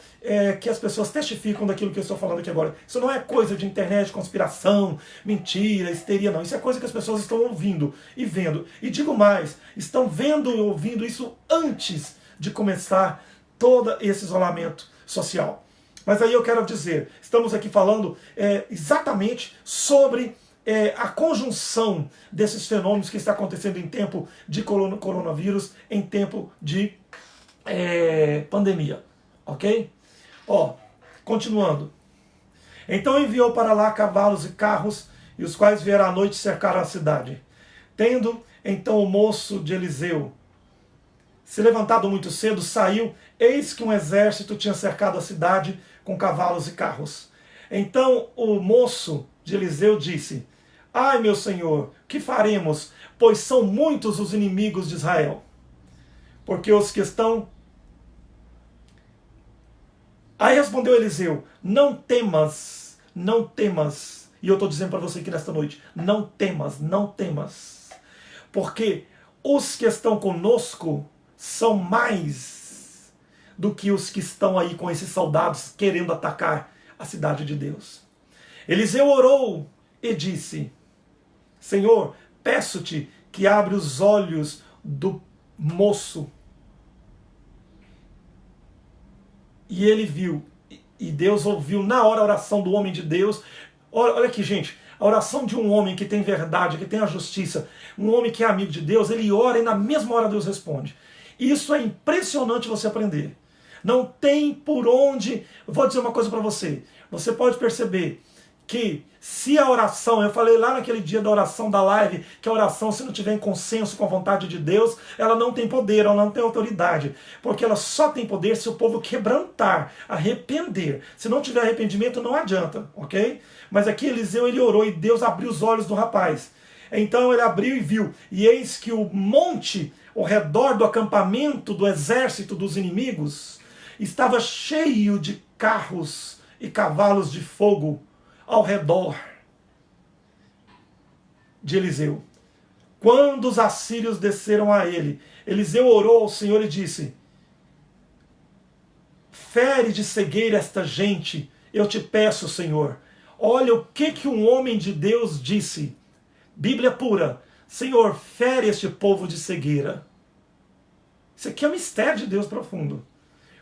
que as pessoas testificam daquilo que eu estou falando aqui agora. Isso não é coisa de internet, conspiração, mentira, histeria, não. Isso é coisa que as pessoas estão ouvindo e vendo. E digo mais, estão vendo e ouvindo isso antes de começar todo esse isolamento social. Mas aí eu quero dizer, estamos aqui falando exatamente sobre a conjunção desses fenômenos que está acontecendo em tempo de coronavírus, em tempo de pandemia, ok? Continuando. Então enviou para lá cavalos e carros, e os quais vieram à noite cercaram a cidade. Tendo então o moço de Eliseu se levantado muito cedo, saiu, eis que um exército tinha cercado a cidade com cavalos e carros. Então o moço de Eliseu disse: ai, meu senhor, que faremos? Pois são muitos os inimigos de Israel. Porque os que estão... Aí respondeu Eliseu: não temas, não temas. E eu estou dizendo para você aqui nesta noite: não temas, não temas. Porque os que estão conosco são mais do que os que estão aí com esses soldados querendo atacar a cidade de Deus. Eliseu orou e disse: Senhor, peço-te que abra os olhos do moço. E ele viu, e Deus ouviu na hora a oração do homem de Deus. Olha aqui, gente, a oração de um homem que tem verdade, que tem a justiça, um homem que é amigo de Deus, ele ora e na mesma hora Deus responde. Isso é impressionante você aprender. Não tem por onde... Vou dizer uma coisa para você. Você pode perceber que se a oração, eu falei lá naquele dia da oração da live, que a oração, se não tiver em consenso com a vontade de Deus, ela não tem poder, ela não tem autoridade. Porque ela só tem poder se o povo quebrantar, arrepender. Se não tiver arrependimento, não adianta, ok? Mas aqui Eliseu, ele orou e Deus abriu os olhos do rapaz. Então ele abriu e viu. E eis que o monte ao redor do acampamento do exército dos inimigos estava cheio de carros e cavalos de fogo ao redor de Eliseu. Quando os assírios desceram a ele, Eliseu orou ao Senhor e disse: fere de cegueira esta gente, eu te peço, Senhor. Olha o que um homem de Deus disse. Bíblia pura. Senhor, fere este povo de cegueira. Isso aqui é um mistério de Deus profundo.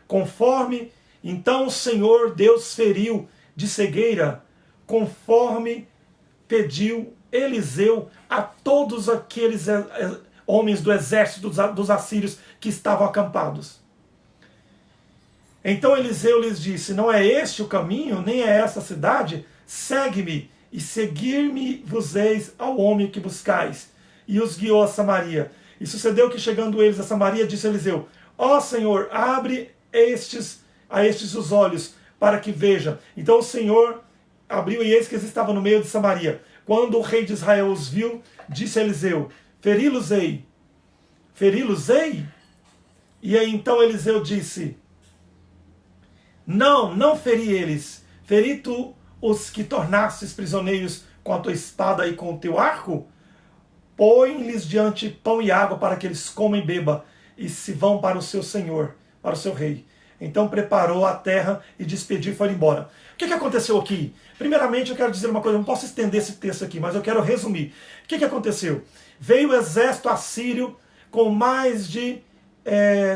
Conforme, então o Senhor Deus feriu de cegueira, conforme pediu Eliseu a todos aqueles homens do exército dos assírios que estavam acampados. Então Eliseu lhes disse: não é este o caminho, nem é esta a cidade? Segue-me, e seguir-me-vos-eis ao homem que buscais. E os guiou a Samaria. E sucedeu que, chegando eles a Samaria, disse Eliseu: ó Senhor, abre a estes os olhos, para que vejam. Então o Senhor abriu, e eis que eles estavam no meio de Samaria. Quando o rei de Israel os viu, disse a Eliseu: feri-los-ei. Feri-los-ei? E aí então Eliseu disse: não feri eles. Feri tu os que tornastes prisioneiros com a tua espada e com o teu arco? Põe-lhes diante pão e água para que eles comam e bebam, e se vão para o seu senhor, para o seu rei. Então preparou a terra e despediu e foi embora. O que aconteceu aqui? Primeiramente eu quero dizer uma coisa, eu não posso estender esse texto aqui, mas eu quero resumir. O que aconteceu? Veio o exército assírio com mais de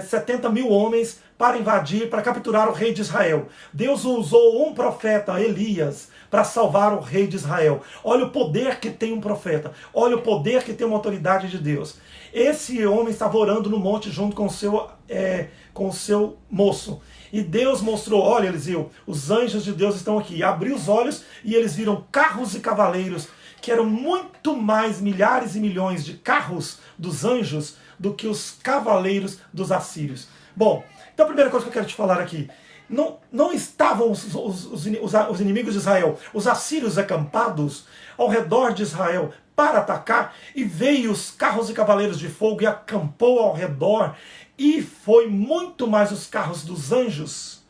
70 mil homens para invadir, para capturar o rei de Israel. Deus usou um profeta, Elias, para salvar o rei de Israel. Olha o poder que tem um profeta. Olha o poder que tem uma autoridade de Deus. Esse homem estava orando no monte junto com o seu moço. E Deus mostrou: olha, Eliseu, os anjos de Deus estão aqui. Abriu os olhos e eles viram carros e cavaleiros, que eram muito mais, milhares e milhões de carros dos anjos do que os cavaleiros dos assírios. Bom, então a primeira coisa que eu quero te falar aqui: não estavam os inimigos de Israel, os assírios acampados ao redor de Israel para atacar, e veio os carros e cavaleiros de fogo e acampou ao redor, e foi muito mais os carros dos anjos.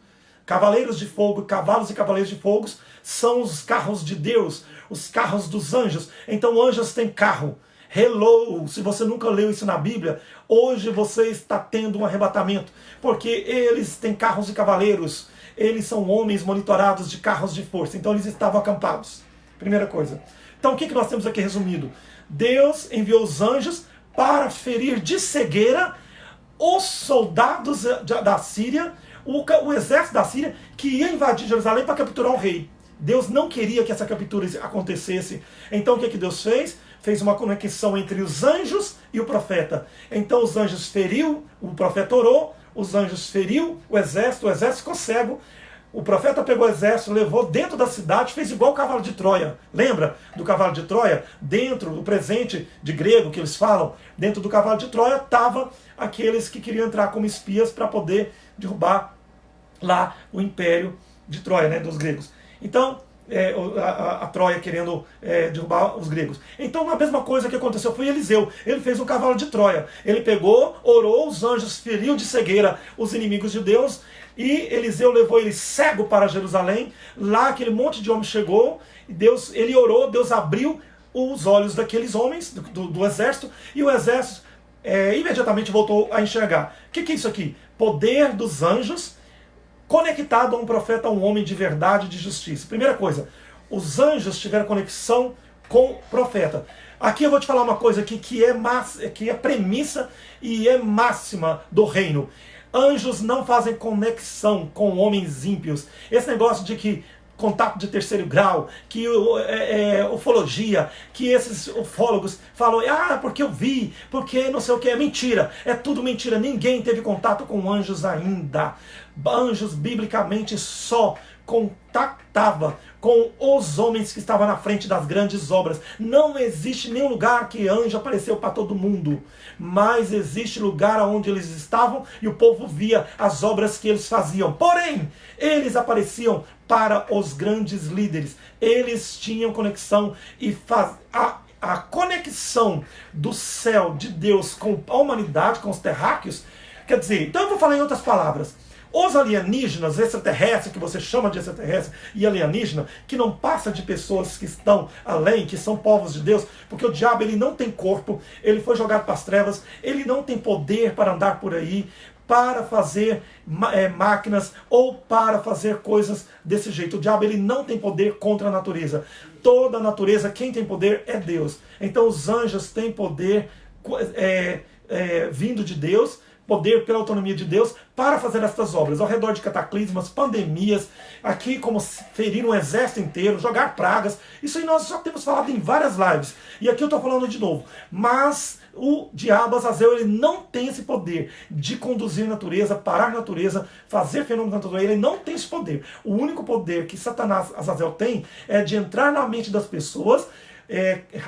Cavaleiros de fogo, cavalos e cavaleiros de fogo são os carros de Deus, os carros dos anjos. Então anjos têm carro. Hello, se você nunca leu isso na Bíblia, hoje você está tendo um arrebatamento, porque eles têm carros e cavaleiros, eles são homens monitorados de carros de força, então eles estavam acampados. Primeira coisa. Então o que nós temos aqui resumido? Deus enviou os anjos para ferir de cegueira os soldados da Síria, o exército da Síria, que ia invadir Jerusalém para capturar o rei. Deus não queria que essa captura acontecesse. Então o que Deus fez? Fez uma conexão entre os anjos e o profeta. Então os anjos feriu, o profeta orou, os anjos feriu o exército ficou cego, O profeta pegou o exército, levou dentro da cidade, fez igual o cavalo de Troia. Lembra do cavalo de Troia? Dentro do presente de grego que eles falam, dentro do cavalo de Troia estavam aqueles que queriam entrar como espias para poder derrubar lá o império de Troia, né, dos gregos. Então, a Troia querendo derrubar os gregos. Então a mesma coisa que aconteceu foi Eliseu. Ele fez um cavalo de Troia. Ele pegou, orou, os anjos feriu de cegueira os inimigos de Deus, e Eliseu levou ele cego para Jerusalém. Lá aquele monte de homens chegou, e ele orou, Deus abriu os olhos daqueles homens, do exército, e o exército imediatamente voltou a enxergar. O que é isso aqui? Poder dos anjos conectado a um profeta, a um homem de verdade e de justiça. Primeira coisa, os anjos tiveram conexão com o profeta. Aqui eu vou te falar uma coisa aqui que é premissa e é máxima do reino. Anjos não fazem conexão com homens ímpios. Esse negócio de que contato de terceiro grau, que ufologia, que esses ufólogos falam, porque eu vi, porque não sei o que, é mentira, é tudo mentira, ninguém teve contato com anjos ainda. Anjos, biblicamente, só contactava com os homens que estavam na frente das grandes obras. Não existe nenhum lugar que anjo apareceu para todo mundo, mas existe lugar onde eles estavam e o povo via as obras que eles faziam. Porém, eles apareciam para os grandes líderes. Eles tinham conexão e a conexão do céu de Deus com a humanidade, com os terráqueos. Quer dizer, então eu vou falar em outras palavras. Os alienígenas, extraterrestres, que você chama de extraterrestre e alienígena, que não passa de pessoas que estão além, que são povos de Deus, porque o diabo ele não tem corpo, ele foi jogado para as trevas, ele não tem poder para andar por aí, para fazer máquinas ou para fazer coisas desse jeito. O diabo ele não tem poder contra a natureza. Toda a natureza, quem tem poder é Deus. Então os anjos têm poder vindo de Deus, poder pela autonomia de Deus para fazer estas obras, ao redor de cataclismas, pandemias, aqui como ferir um exército inteiro, jogar pragas. Isso aí nós já temos falado em várias lives, e aqui eu estou falando de novo. Mas o diabo, Azazel, ele não tem esse poder de conduzir a natureza, parar a natureza, fazer fenômenos na natureza. Ele não tem esse poder. O único poder que Satanás, Azazel, tem é de entrar na mente das pessoas,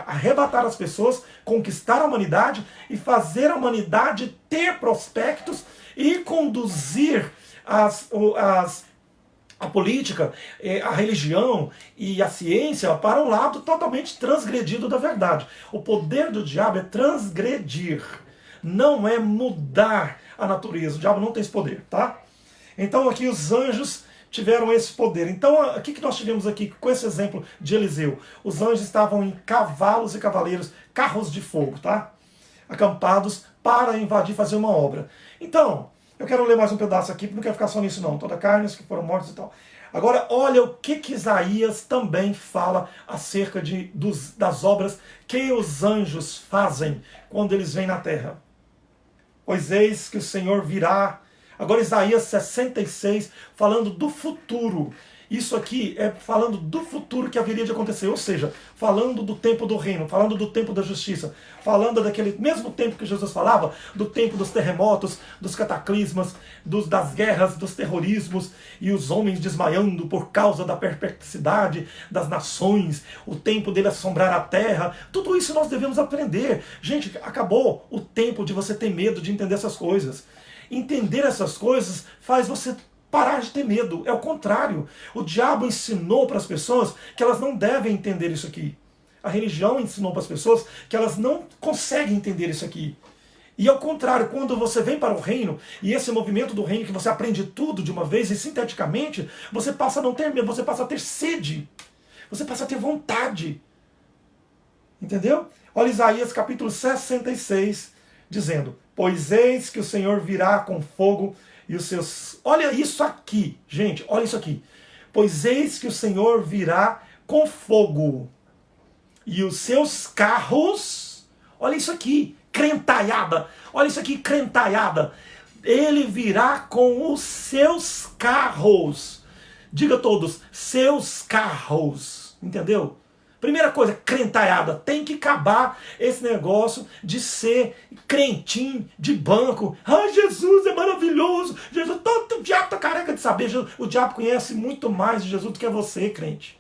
arrebatar as pessoas, conquistar a humanidade e fazer a humanidade ter prospectos e conduzir a política, a religião e a ciência para um lado totalmente transgredido da verdade. O poder do diabo é transgredir, não é mudar a natureza. O diabo não tem esse poder, tá? Então aqui os anjos tiveram esse poder. Então, o que nós tivemos aqui com esse exemplo de Eliseu? Os anjos estavam em cavalos e cavaleiros, carros de fogo, tá? Acampados para invadir, fazer uma obra. Então, eu quero ler mais um pedaço aqui, porque não quero ficar só nisso não. Toda carne, os que foram mortos e tal. Agora, olha o que Isaías também fala acerca das obras que os anjos fazem quando eles vêm na terra. Pois eis que o Senhor virá. Agora Isaías 66, falando do futuro. Isso aqui é falando do futuro que haveria de acontecer, ou seja, falando do tempo do reino, falando do tempo da justiça, falando daquele mesmo tempo que Jesus falava, do tempo dos terremotos, dos cataclismas, das guerras, dos terrorismos, e os homens desmaiando por causa da perplexidade das nações, o tempo dele assombrar a terra. Tudo isso nós devemos aprender. Gente, acabou o tempo de você ter medo de entender essas coisas. Entender essas coisas faz você parar de ter medo. É o contrário. O diabo ensinou para as pessoas que elas não devem entender isso aqui. A religião ensinou para as pessoas que elas não conseguem entender isso aqui. E ao contrário, quando você vem para o reino, e esse movimento do reino que você aprende tudo de uma vez, e sinteticamente, você passa a não ter medo, você passa a ter sede. Você passa a ter vontade. Entendeu? Olha Isaías capítulo 66, dizendo: pois eis que o Senhor virá com fogo e os seus... Olha isso aqui, gente, olha isso aqui. Pois eis que o Senhor virá com fogo e os seus carros... Olha isso aqui, crentaiada. Olha isso aqui, crentaiada. Ele virá com os seus carros. Diga todos, seus carros. Entendeu? Primeira coisa, crentaiada, tem que acabar esse negócio de ser crentinho de banco. Ai, Jesus é maravilhoso, Jesus, todo o diabo tá careca de saber. O diabo conhece muito mais de Jesus do que você, crente.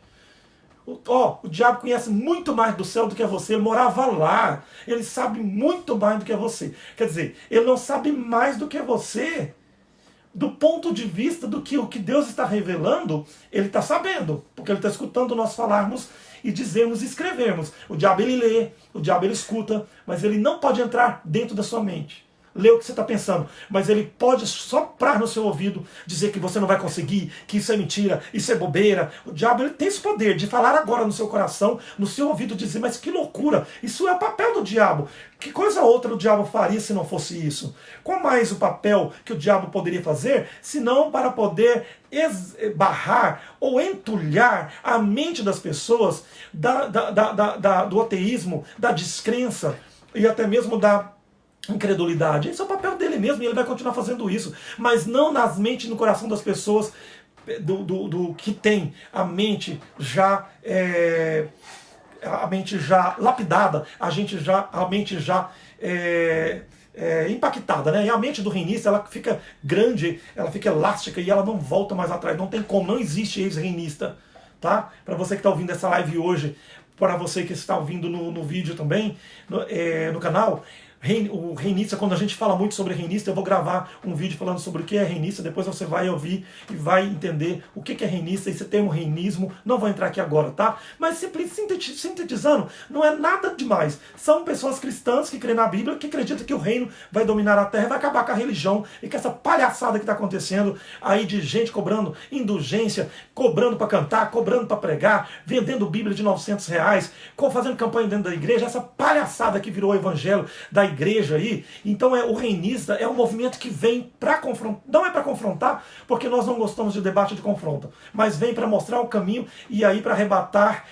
O diabo conhece muito mais do céu do que você, ele morava lá, ele sabe muito mais do que você. Quer dizer, ele não sabe mais do que você, do ponto de vista do que o que Deus está revelando, ele está sabendo, porque ele está escutando nós falarmos e dizermos e escrevermos. O diabo ele lê, o diabo ele escuta, mas ele não pode entrar dentro da sua mente. Lê o que você está pensando, mas ele pode soprar no seu ouvido, dizer que você não vai conseguir, que isso é mentira, isso é bobeira. O diabo ele tem esse poder de falar agora no seu coração, no seu ouvido, dizer, mas que loucura, isso é o papel do diabo. Que coisa outra o diabo faria se não fosse isso? Qual mais o papel que o diabo poderia fazer, se não para poder esbarrar ou entulhar a mente das pessoas do ateísmo, da descrença e até mesmo da incredulidade. Esse é o papel dele mesmo e ele vai continuar fazendo isso, mas não nas mentes e no coração das pessoas do que tem a mente já lapidada, a mente já impactada, né? E a mente do reinista ela fica grande, ela fica elástica e ela não volta mais atrás. Não tem como, não existe ex-reinista, tá? Para você que está ouvindo essa live hoje, para você que está ouvindo no vídeo também, no canal. O reinista, quando a gente fala muito sobre reinista, eu vou gravar um vídeo falando sobre o que é reinista, depois você vai ouvir e vai entender o que é reinista, esse termo reinismo, não vou entrar aqui agora, tá? Mas sintetizando, não é nada demais. São pessoas cristãs que creem na Bíblia, que acreditam que o reino vai dominar a terra, vai acabar com a religião, e com essa palhaçada que está acontecendo aí de gente cobrando indulgência, cobrando para cantar, cobrando para pregar, vendendo Bíblia de R$900, fazendo campanha dentro da igreja, essa palhaçada que virou o evangelho da igreja aí. Então o reinista é um movimento que vem para confrontar, não é para confrontar, porque nós não gostamos de debate de confronto, mas vem para mostrar o caminho e aí para arrebatar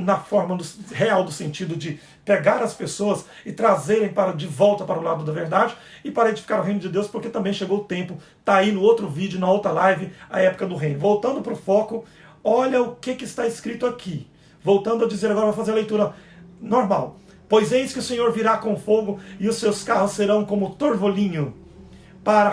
na forma real do sentido de pegar as pessoas e trazerem de volta para o lado da verdade e para edificar o reino de Deus, porque também chegou o tempo, tá aí no outro vídeo, na outra live, a época do reino. Voltando para o foco, olha o que está escrito aqui. Voltando a dizer agora, vou fazer a leitura normal. Pois eis que o Senhor virá com fogo e os seus carros serão como torvolinho. Para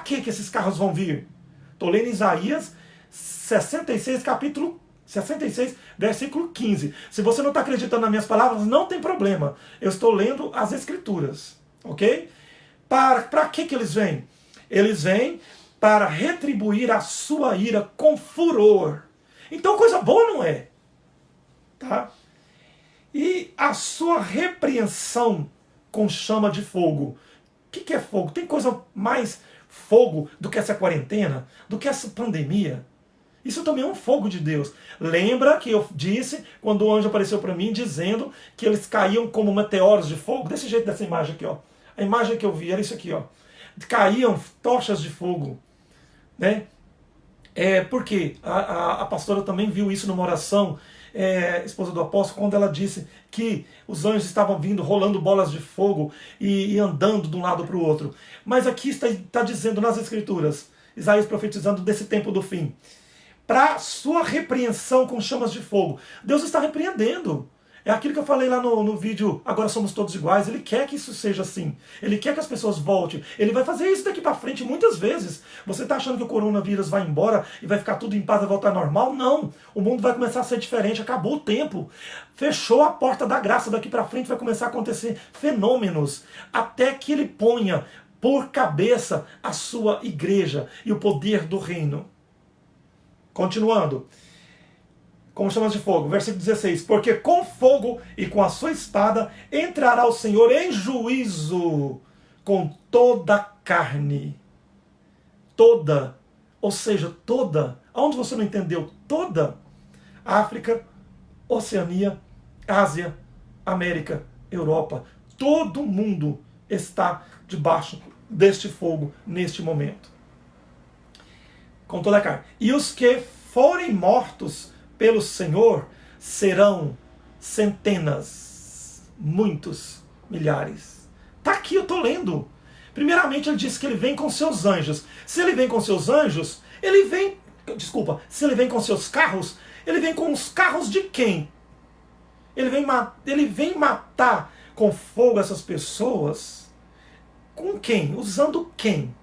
que esses carros vão vir? Estou lendo Isaías 66, capítulo 66, versículo 15. Se você não está acreditando nas minhas palavras, não tem problema. Eu estou lendo as Escrituras. Ok? Para que eles vêm? Eles vêm para retribuir a sua ira com furor. Então coisa boa não é. Tá? E a sua repreensão com chama de fogo. O que é fogo? Tem coisa mais fogo do que essa quarentena? Do que essa pandemia? Isso também é um fogo de Deus. Lembra que eu disse, quando o anjo apareceu para mim, dizendo que eles caíam como meteoros de fogo? Desse jeito, dessa imagem aqui, ó. A imagem que eu vi era isso aqui, ó. Caíam tochas de fogo. Né? Porque a pastora também viu isso numa oração, esposa do apóstolo, quando ela disse que os anjos estavam vindo rolando bolas de fogo e andando de um lado para o outro. Mas aqui está dizendo nas Escrituras, Isaías profetizando desse tempo do fim, para sua repreensão com chamas de fogo. Deus está repreendendo. É aquilo que eu falei lá no vídeo Agora Somos Todos Iguais. Ele quer que isso seja assim. Ele quer que as pessoas voltem. Ele vai fazer isso daqui para frente muitas vezes. Você está achando que o coronavírus vai embora e vai ficar tudo em paz e vai voltar ao normal? Não. O mundo vai começar a ser diferente. Acabou o tempo. Fechou a porta da graça. Daqui para frente vai começar a acontecer fenômenos. Até que ele ponha por cabeça a sua igreja e o poder do reino. Continuando. Como chamas de fogo, versículo 16, porque com fogo e com a sua espada entrará o Senhor em juízo com toda a carne. Toda, ou seja, toda, aonde você não entendeu, toda, África, Oceania, Ásia, América, Europa, todo mundo está debaixo deste fogo neste momento. Com toda a carne. E os que forem mortos pelo Senhor serão centenas, muitos, milhares. Está aqui, eu estou lendo. Primeiramente ele diz que ele vem com seus anjos. Se ele vem com seus anjos, ele vem... Desculpa, se ele vem com seus carros, ele vem com os carros de quem? Ele vem matar com fogo essas pessoas. Com quem? Usando quem?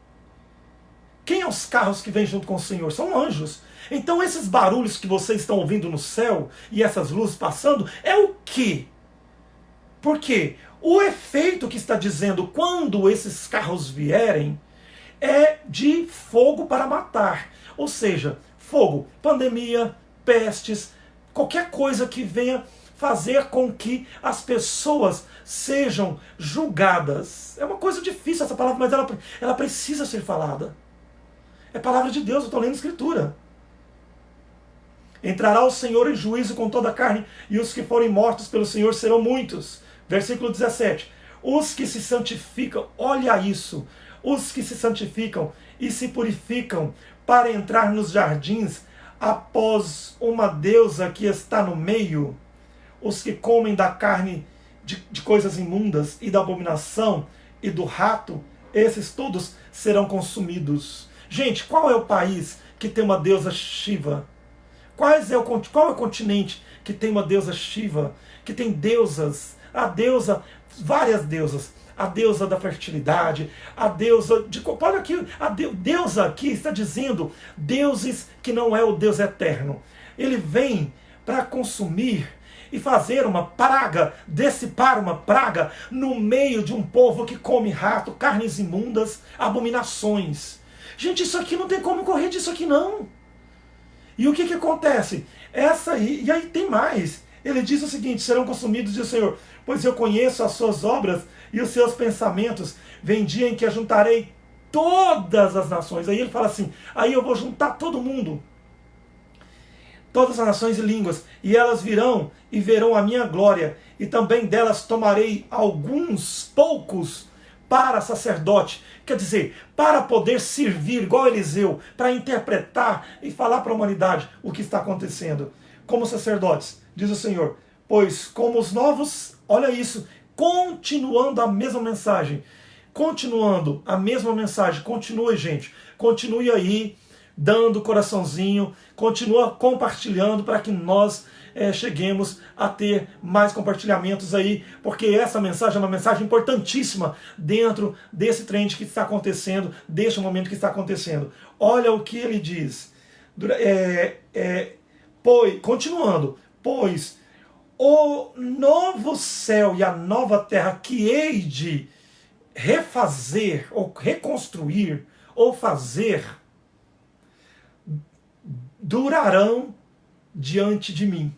Quem é os carros que vêm junto com o Senhor? São anjos. Então esses barulhos que vocês estão ouvindo no céu e essas luzes passando é o quê? Por quê? O efeito que está dizendo quando esses carros vierem é de fogo para matar. Ou seja, fogo, pandemia, pestes, qualquer coisa que venha fazer com que as pessoas sejam julgadas. É uma coisa difícil essa palavra, mas ela precisa ser falada. É palavra de Deus, eu estou lendo a Escritura. Entrará o Senhor em juízo com toda a carne, e os que forem mortos pelo Senhor serão muitos. Versículo 17. Os que se santificam, olha isso, os que se santificam e se purificam para entrar nos jardins após uma deusa que está no meio, os que comem da carne de coisas imundas e da abominação e do rato, esses todos serão consumidos. Gente, qual é o país que tem uma deusa Shiva? Qual é o continente que tem uma deusa Shiva? Que tem deusas, várias deusas. A deusa da fertilidade, a deusa de... Olha aqui, deusa aqui está dizendo deuses que não é o Deus eterno. Ele vem para consumir e fazer uma praga, dissipar uma praga no meio de um povo que come rato, carnes imundas, abominações. Gente, isso aqui não tem como correr disso aqui não. E o que acontece? E aí tem mais. Ele diz o seguinte: serão consumidos, diz o Senhor, pois eu conheço as suas obras e os seus pensamentos. Vem dia em que ajuntarei todas as nações. Aí ele fala assim, aí eu vou juntar todo mundo, todas as nações e línguas, e elas virão e verão a minha glória, e também delas tomarei alguns poucos para sacerdote, quer dizer, para poder servir, igual Eliseu, para interpretar e falar para a humanidade o que está acontecendo. Como sacerdotes, diz o Senhor, pois como os novos, olha isso, continuando a mesma mensagem, continue, gente, continue aí, dando coraçãozinho, continua compartilhando para que nós cheguemos a ter mais compartilhamentos aí, porque essa mensagem é uma mensagem importantíssima dentro desse trend que está acontecendo, deste momento que está acontecendo. Olha o que ele diz, continuando, pois o novo céu e a nova terra que hei de refazer, ou reconstruir, ou fazer, durarão diante de mim.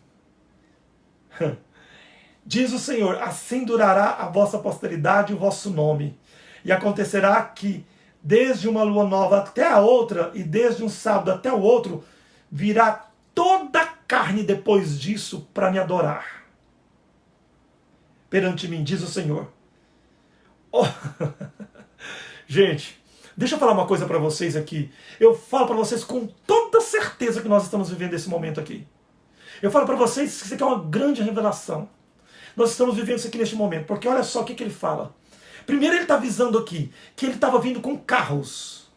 Diz o Senhor, assim durará a vossa posteridade e o vosso nome. E acontecerá que, desde uma lua nova até a outra, e desde um sábado até o outro, virá toda a carne depois disso para me adorar perante mim, diz o Senhor. Oh. Gente, deixa eu falar uma coisa para vocês aqui. Eu falo para vocês com toda certeza que nós estamos vivendo esse momento aqui. Eu falo para vocês que isso aqui é uma grande revelação. Nós estamos vivendo isso aqui neste momento, porque olha só o que ele fala. Primeiro ele está avisando aqui que ele estava vindo com carros.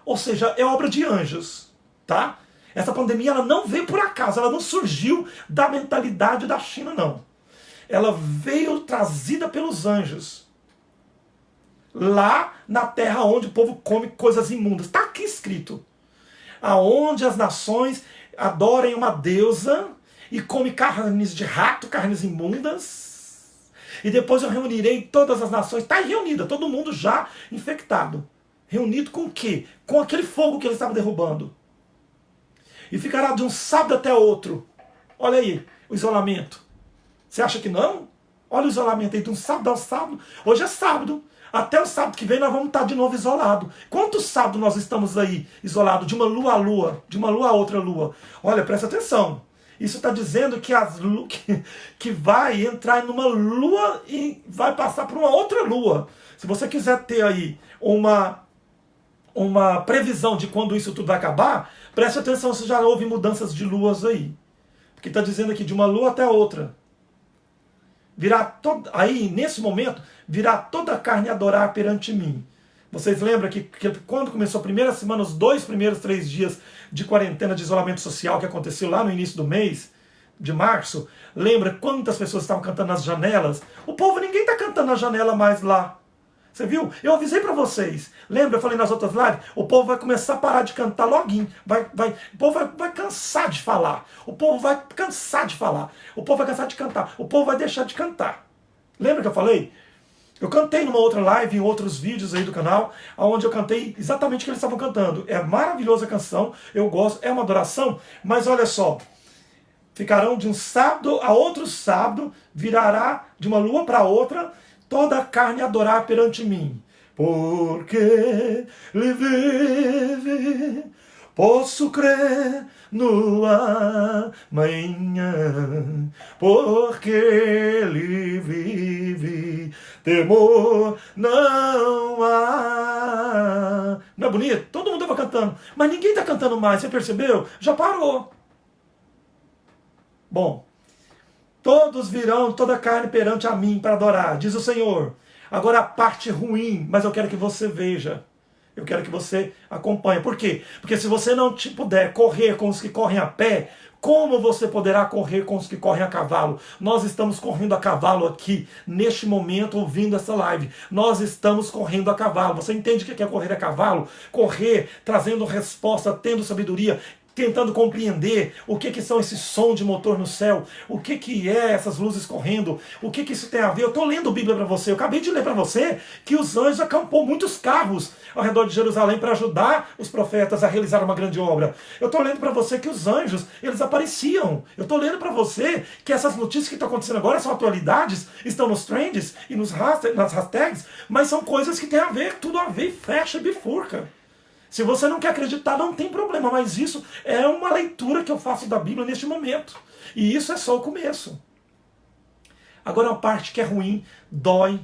Ou seja, é obra de anjos, tá? Essa pandemia ela não veio por acaso, ela não surgiu da mentalidade da China, não. Ela veio trazida pelos anjos. Lá na terra onde o povo come coisas imundas. Está aqui escrito. Aonde as nações adorem uma deusa e come carnes de rato, carnes imundas. E depois eu reunirei todas as nações. Está reunida, todo mundo já infectado. Reunido com o quê? Com aquele fogo que eles estavam derrubando. E ficará de um sábado até outro. Olha aí, o isolamento. Você acha que não? Olha o isolamento aí, de um sábado ao sábado. Hoje é sábado. Até o sábado que vem nós vamos estar de novo isolados. Quantos sábados nós estamos aí isolados? De uma lua a lua, de uma lua a outra lua. Olha, presta atenção. Isso está dizendo que vai entrar numa lua e vai passar por uma outra lua. Se você quiser ter aí uma previsão de quando isso tudo vai acabar, preste atenção se já houve mudanças de luas aí. Porque está dizendo aqui de uma lua até a outra. Aí, nesse momento, virá toda a carne adorar perante mim. Vocês lembram que quando começou a primeira semana, os 3 dias de quarentena, de isolamento social que aconteceu lá no início do mês, de março, lembra quantas pessoas estavam cantando nas janelas? O povo, ninguém está cantando na janela mais lá. Você viu? Eu avisei para vocês. Lembra? Eu falei nas outras lives. O povo vai começar a parar de cantar loguinho. O povo vai cansar de falar. O povo vai cansar de falar. O povo vai cansar de cantar. O povo vai deixar de cantar. Lembra que eu falei? Eu cantei numa outra live, em outros vídeos aí do canal, onde eu cantei exatamente o que eles estavam cantando. É maravilhosa a canção. Eu gosto. É uma adoração. Mas olha só. Ficarão de um sábado a outro sábado. Virará de uma lua para outra. Toda a carne adorar perante mim, porque ele vive, posso crer no amanhã, porque ele vive, temor não há. Não é bonito? Todo mundo estava cantando, mas ninguém está cantando mais, você percebeu? Já parou. Bom, todos virão, toda a carne perante a mim para adorar, diz o Senhor. Agora a parte ruim, mas eu quero que você veja. Eu quero que você acompanhe. Por quê? Porque se você não puder correr com os que correm a pé, como você poderá correr com os que correm a cavalo? Nós estamos correndo a cavalo aqui, neste momento, ouvindo essa live. Nós estamos correndo a cavalo. Você entende o que é correr a cavalo? Correr, trazendo resposta, tendo sabedoria, tentando compreender o que são esses sons de motor no céu, o que é essas luzes correndo, o que isso tem a ver. Eu estou lendo a Bíblia para você, eu acabei de ler para você que os anjos acampou muitos carros ao redor de Jerusalém para ajudar os profetas a realizar uma grande obra. Eu estou lendo para você que os anjos, eles apareciam. Eu estou lendo para você que essas notícias que estão acontecendo agora são atualidades, estão nos trends e nas hashtags, mas são coisas que têm a ver, tudo a ver, fecha e bifurca. Se você não quer acreditar, não tem problema, mas isso é uma leitura que eu faço da Bíblia neste momento. E isso é só o começo. Agora uma parte que é ruim, dói,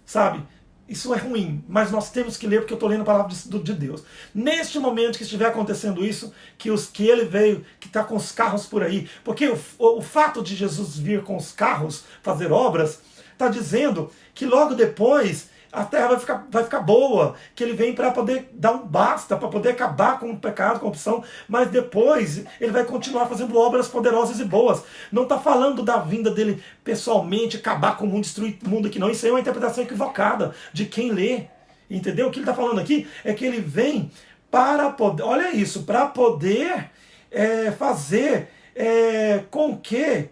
sabe? Isso é ruim, mas nós temos que ler porque eu estou lendo a palavra de Deus. Neste momento que estiver acontecendo isso, que ele veio, que está com os carros por aí, porque o fato de Jesus vir com os carros fazer obras, está dizendo que logo depois a terra vai ficar boa, que ele vem para poder dar um basta, para poder acabar com o pecado, com a corrupção, mas depois ele vai continuar fazendo obras poderosas e boas. Não está falando da vinda dele pessoalmente, acabar com o mundo, destruir o mundo aqui não. Isso aí é uma interpretação equivocada de quem lê. Entendeu? O que ele está falando aqui é que ele vem para poder, olha isso, para poder fazer com que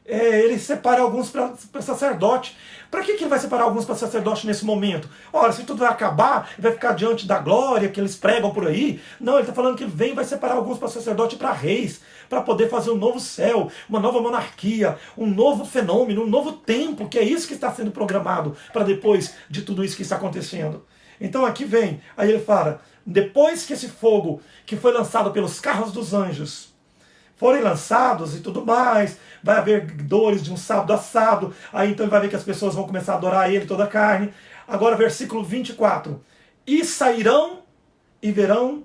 ele separe alguns para sacerdote. Para que ele vai separar alguns para sacerdote nesse momento? Ora, se tudo vai acabar, vai ficar diante da glória que eles pregam por aí. Não, ele está falando que ele vem e vai separar alguns para sacerdote e para reis, para poder fazer um novo céu, uma nova monarquia, um novo fenômeno, um novo tempo, que é isso que está sendo programado para depois de tudo isso que está acontecendo. Então aqui vem, aí ele fala, depois que esse fogo que foi lançado pelos carros dos anjos forem lançados e tudo mais, vai haver dores de um sábado a sábado, aí então ele vai ver que as pessoas vão começar a adorar ele, toda a carne. Agora versículo 24, e sairão e verão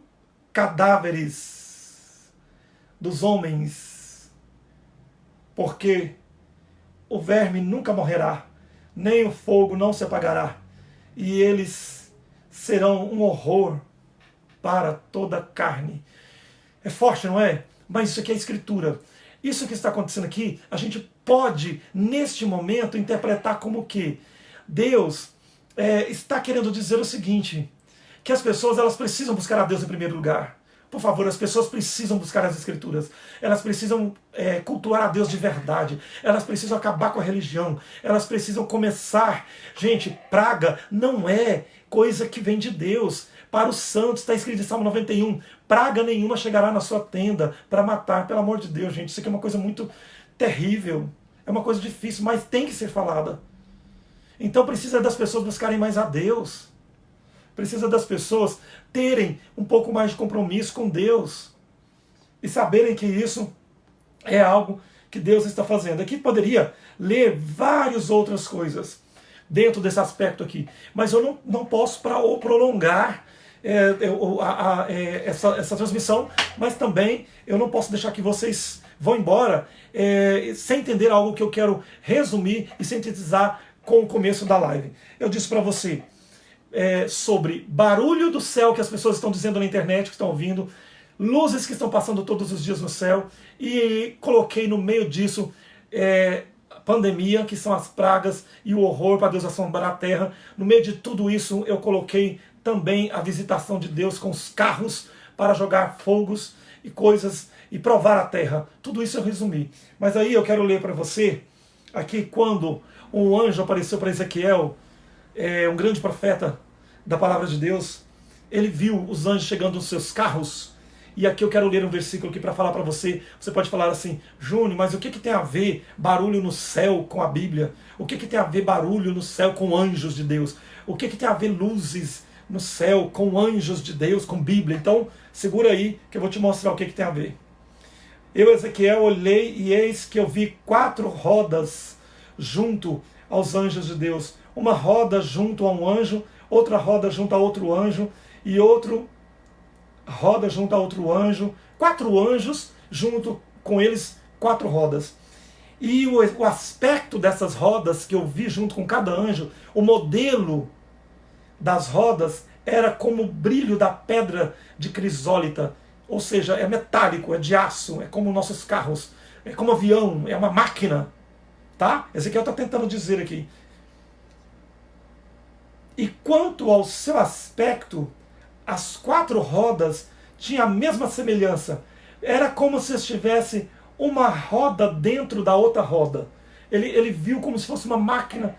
cadáveres dos homens, porque o verme nunca morrerá, nem o fogo não se apagará, e eles serão um horror para toda a carne. É forte, não é? Mas isso aqui é a Escritura. Isso que está acontecendo aqui, a gente pode, neste momento, interpretar como que Deus está querendo dizer o seguinte, que as pessoas elas precisam buscar a Deus em primeiro lugar. Por favor, as pessoas precisam buscar as Escrituras. Elas precisam cultuar a Deus de verdade. Elas precisam acabar com a religião. Elas precisam começar. Gente, praga não é coisa que vem de Deus. Para os santos, está escrito em Salmo 91, praga nenhuma chegará na sua tenda para matar. Pelo amor de Deus, gente, isso aqui é uma coisa muito terrível. É uma coisa difícil, mas tem que ser falada. Então precisa das pessoas buscarem mais a Deus. Precisa das pessoas terem um pouco mais de compromisso com Deus. E saberem que isso é algo que Deus está fazendo. Aqui poderia ler várias outras coisas dentro desse aspecto aqui. Mas eu não posso prolongar essa transmissão, mas também eu não posso deixar que vocês vão embora sem entender algo que eu quero resumir e sintetizar com o começo da live. Eu disse para você sobre barulho do céu que as pessoas estão dizendo na internet, que estão ouvindo, luzes que estão passando todos os dias no céu, e coloquei no meio disso a pandemia, que são as pragas e o horror para Deus assombrar a terra. No meio de tudo isso eu coloquei também a visitação de Deus com os carros para jogar fogos e coisas e provar a terra. Tudo isso eu resumi. Mas aí eu quero ler para você aqui quando um anjo apareceu para Ezequiel, um grande profeta da palavra de Deus. Ele viu os anjos chegando nos seus carros. E aqui eu quero ler um versículo aqui para falar para você. Você pode falar assim: Júnior, mas o que tem a ver barulho no céu com a Bíblia? O que tem a ver barulho no céu com anjos de Deus? O que tem a ver luzes no céu com anjos de Deus, com Bíblia? Então, segura aí que eu vou te mostrar o que tem a ver. Eu, Ezequiel, olhei e eis que eu vi 4 rodas junto aos anjos de Deus. Uma roda junto a um anjo, outra roda junto a outro anjo, e outro roda junto a outro anjo, 4 anjos junto com eles, 4 rodas. E o aspecto dessas rodas que eu vi junto com cada anjo, o modelo das rodas era como o brilho da pedra de crisólita, ou seja, é metálico, é de aço, é como nossos carros, é como um avião, é uma máquina, tá? Esse aqui eu estou tentando dizer aqui. E quanto ao seu aspecto, as 4 rodas tinham a mesma semelhança. Era como se estivesse uma roda dentro da outra roda. Ele viu como se fosse uma máquina.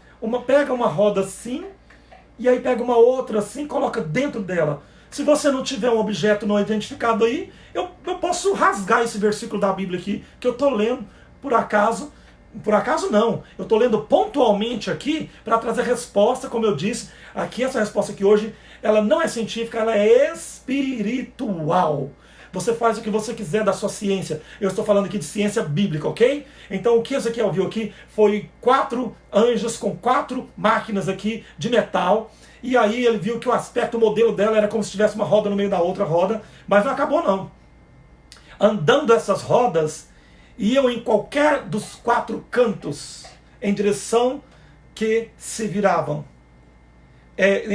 Pega uma roda assim, e aí pega uma outra assim, coloca dentro dela. Se você não tiver um objeto não identificado aí, eu posso rasgar esse versículo da Bíblia aqui, que eu estou lendo por acaso. Por acaso não, eu estou lendo pontualmente aqui para trazer resposta, como eu disse. Aqui essa resposta aqui hoje, ela não é científica, ela é espiritual. Você faz o que você quiser da sua ciência. Eu estou falando aqui de ciência bíblica, ok? Então o que Ezequiel viu aqui foi 4 anjos com 4 máquinas aqui de metal. E aí ele viu que o aspecto, o modelo dela era como se tivesse uma roda no meio da outra roda. Mas não acabou não. Andando essas rodas, iam em qualquer dos 4 cantos, em direção que se viravam.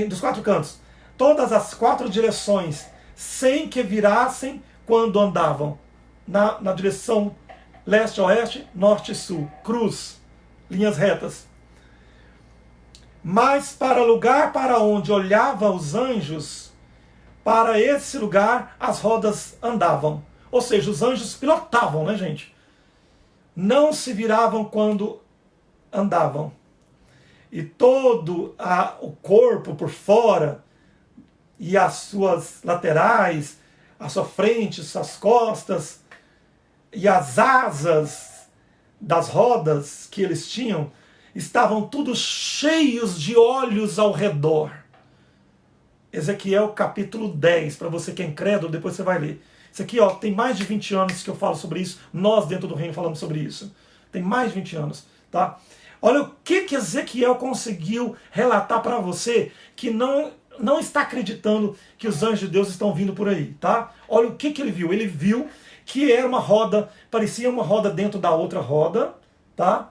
Dos 4 cantos. Todas as 4 direções, sem que virassem quando andavam. Na direção leste-oeste, norte-sul. Cruz, linhas retas. Mas para o lugar para onde olhavam os anjos, para esse lugar as rodas andavam. Ou seja, os anjos pilotavam, né, gente? Não se viravam quando andavam. E todo o corpo por fora, e as suas laterais, a sua frente, suas costas, e as asas das rodas que eles tinham, estavam todos cheios de olhos ao redor. Ezequiel capítulo 10, para você que é incrédulo, depois você vai ler. Isso aqui, ó, tem mais de 20 anos que eu falo sobre isso. Nós, dentro do reino, falamos sobre isso. Tem mais de 20 anos, tá? Olha o que Ezequiel conseguiu relatar para você que não está acreditando que os anjos de Deus estão vindo por aí, tá? Olha o que ele viu. Ele viu que era uma roda, parecia uma roda dentro da outra roda, tá?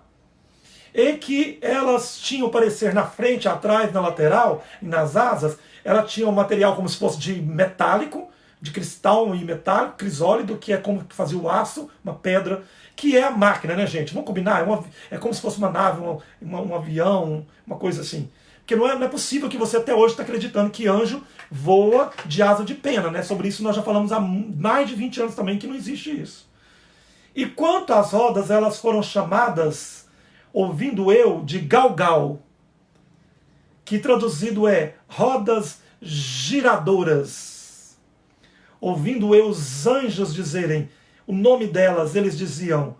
E que elas tinham parecer na frente, atrás, na lateral e nas asas, ela tinha um material como se fosse de metálico, de cristal e metálico, crisólido, que é como que fazia o aço, uma pedra, que é a máquina, né, gente? Vamos combinar? É como se fosse uma nave, um avião, uma coisa assim. Porque não é possível que você até hoje está acreditando que anjo voa de asa de pena, né? Sobre isso nós já falamos há mais de 20 anos também que não existe isso. E quanto às rodas, elas foram chamadas, ouvindo eu, de galgal, que traduzido é rodas giradoras. Ouvindo eu os anjos dizerem o nome delas, eles diziam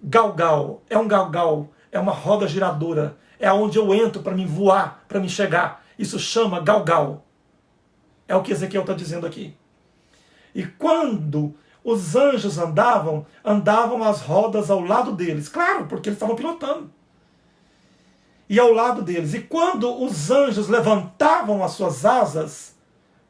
galgal, é um galgal, é uma roda giradora, é aonde eu entro para me voar, para me chegar. Isso chama galgal. É o que Ezequiel está dizendo aqui. E quando os anjos andavam as rodas ao lado deles. Claro, porque eles estavam pilotando. E ao lado deles. E quando os anjos levantavam as suas asas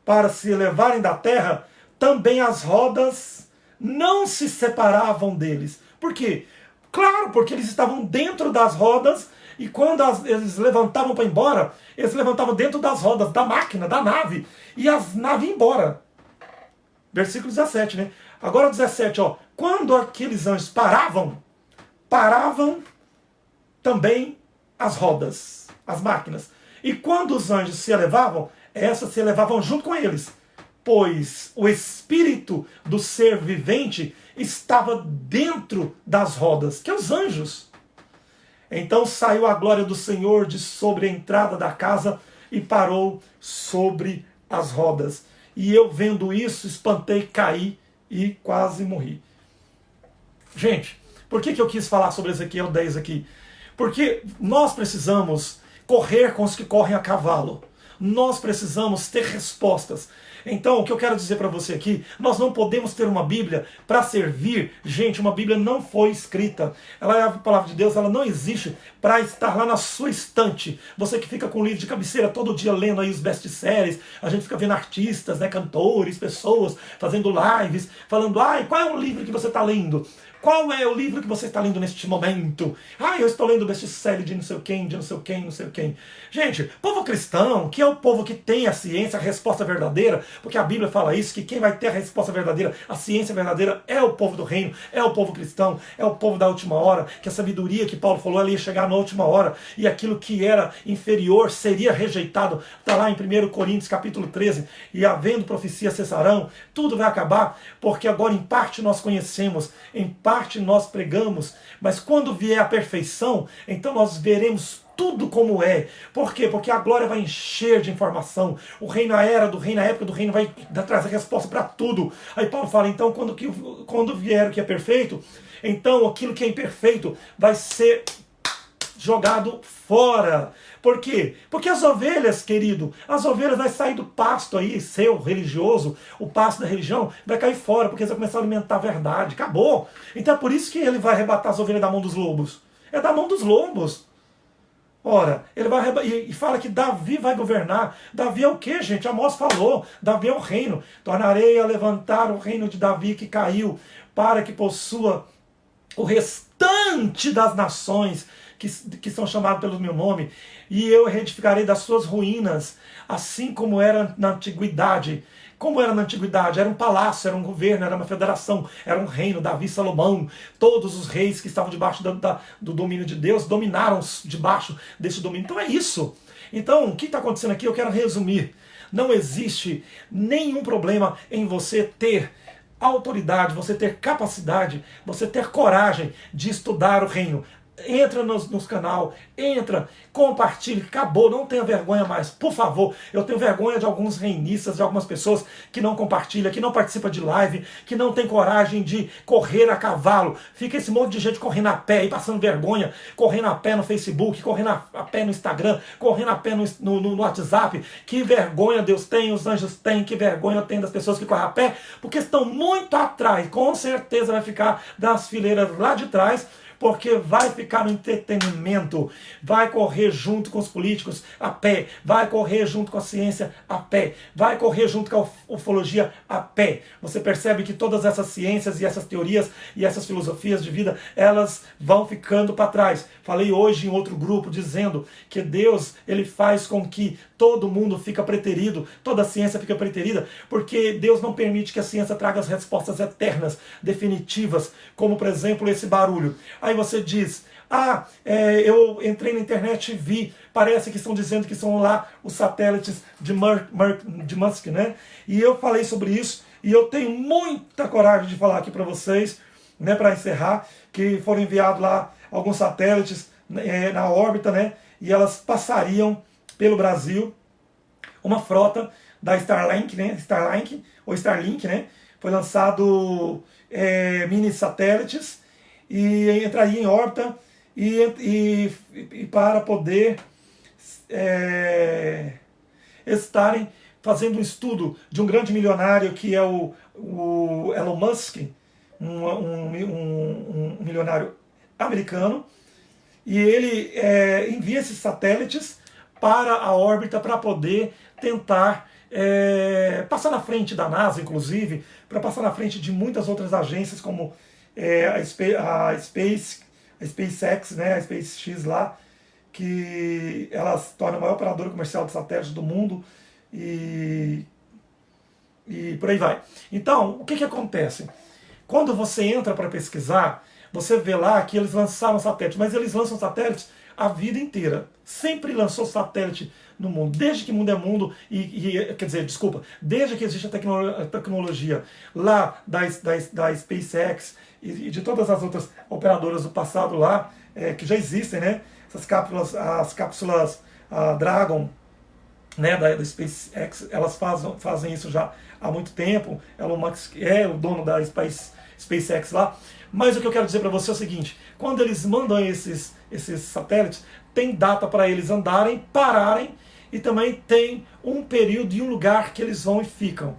para se elevarem da terra, também as rodas não se separavam deles. Por quê? Claro, porque eles estavam dentro das rodas e quando eles levantavam para ir embora, eles levantavam dentro das rodas da máquina, da nave, e as naves iam embora. Versículo 17, né? Agora o 17, ó. Quando aqueles anjos paravam também as rodas, as máquinas. E quando os anjos se elevavam, essas se elevavam junto com eles, pois o espírito do ser vivente estava dentro das rodas, que é os anjos. Então saiu a glória do Senhor de sobre a entrada da casa e parou sobre as rodas. E eu vendo isso, espantei, caí e quase morri. Gente, por que eu quis falar sobre Ezequiel 10 aqui? Porque nós precisamos correr com os que correm a cavalo. Nós precisamos ter respostas. Então, o que eu quero dizer para você aqui, nós não podemos ter uma Bíblia para servir. Gente, uma Bíblia não foi escrita. Ela é a palavra de Deus, ela não existe para estar lá na sua estante. Você que fica com o livro de cabeceira todo dia lendo aí os best-sellers, a gente fica vendo artistas, né, cantores, pessoas fazendo lives, falando, qual é o livro que você está lendo? Qual é o livro que você está lendo neste momento? Eu estou lendo o best-seller de não sei quem, de não sei quem, não sei quem. Gente, povo cristão, que é o povo que tem a ciência, a resposta verdadeira, porque a Bíblia fala isso, que quem vai ter a resposta verdadeira, a ciência verdadeira, é o povo do reino, é o povo cristão, é o povo da última hora, que a sabedoria que Paulo falou, ela ia chegar na última hora, e aquilo que era inferior seria rejeitado. Está lá em 1 Coríntios capítulo 13, e havendo profecia cessarão, tudo vai acabar, porque agora em parte nós conhecemos, em parte nós pregamos, mas quando vier a perfeição, então nós veremos tudo como é. Por quê? Porque a glória vai encher de informação. O reino, a era do reino, a época do reino vai trazer resposta para tudo. Aí Paulo fala, então quando vier o que é perfeito, então aquilo que é imperfeito vai ser jogado fora. Por quê? Porque as ovelhas, querido, as ovelhas vão sair do pasto aí, seu religioso, o pasto da religião, vai cair fora, porque eles vão começar a alimentar a verdade. Acabou. Então é por isso que ele vai arrebatar as ovelhas da mão dos lobos. É da mão dos lobos. Ora, ele vai e fala que Davi vai governar. Davi é o quê, gente? Amós falou. Davi é o reino. Tornarei a levantar o reino de Davi que caiu, para que possua o restante das nações que são chamados pelo meu nome, e eu reedificarei das suas ruínas, assim como era na antiguidade. Como era na antiguidade? Era um palácio, era um governo, era uma federação, era um reino, Davi, Salomão, todos os reis que estavam debaixo do domínio de Deus, dominaram debaixo desse domínio. Então é isso. Então, o que está acontecendo aqui? Eu quero resumir. Não existe nenhum problema em você ter autoridade, você ter capacidade, você ter coragem de estudar o reino. Entra nos canal, entra, compartilhe, acabou, não tenha vergonha mais, por favor. Eu tenho vergonha de alguns reinistas, de algumas pessoas que não compartilham, que não participam de live, que não tem coragem de correr a cavalo. Fica esse monte de gente correndo a pé e passando vergonha, correndo a pé no Facebook, correndo a pé no Instagram, correndo a pé no WhatsApp. Que vergonha Deus tem, os anjos têm, que vergonha tem das pessoas que correm a pé, porque estão muito atrás, com certeza vai ficar das fileiras lá de trás, porque vai ficar no entretenimento, vai correr junto com os políticos a pé, vai correr junto com a ciência a pé, vai correr junto com a ufologia a pé. Você percebe que todas essas ciências e essas teorias e essas filosofias de vida, elas vão ficando para trás. Falei hoje em outro grupo dizendo que Deus, ele faz com que todo mundo fica preterido, toda a ciência fica preterida, porque Deus não permite que a ciência traga as respostas eternas, definitivas, como por exemplo esse barulho. Aí você diz, eu entrei na internet e vi, parece que estão dizendo que são lá os satélites de Musk, né? E eu falei sobre isso, e eu tenho muita coragem de falar aqui para vocês, né, para encerrar, que foram enviados lá alguns satélites na órbita, né? E elas passariam pelo Brasil, uma frota da Starlink, né? Starlink, né? Foi lançado mini satélites e entraria em órbita e para poder estarem fazendo um estudo de um grande milionário que é o Elon Musk, um milionário americano, e ele envia esses satélites para a órbita para poder tentar passar na frente da NASA, inclusive, para passar na frente de muitas outras agências, como a SpaceX, né, a SpaceX lá, que ela se torna a maior operadora comercial de satélites do mundo, e e por aí vai. Então, o que acontece? Quando você entra para pesquisar, você vê lá que eles lançaram satélite, mas eles lançam satélites a vida inteira. Sempre lançou satélite no mundo, desde que mundo é mundo, quer dizer, desculpa, desde que existe a tecnologia lá da SpaceX e de todas as outras operadoras do passado lá, que já existem, né? Essas cápsulas, as cápsulas Dragon, né, da SpaceX, elas fazem isso já há muito tempo. Elon Musk é o dono da SpaceX lá. Mas o que eu quero dizer para você é o seguinte: quando eles mandam esses satélites, tem data para eles andarem, pararem, e também tem um período e um lugar que eles vão e ficam.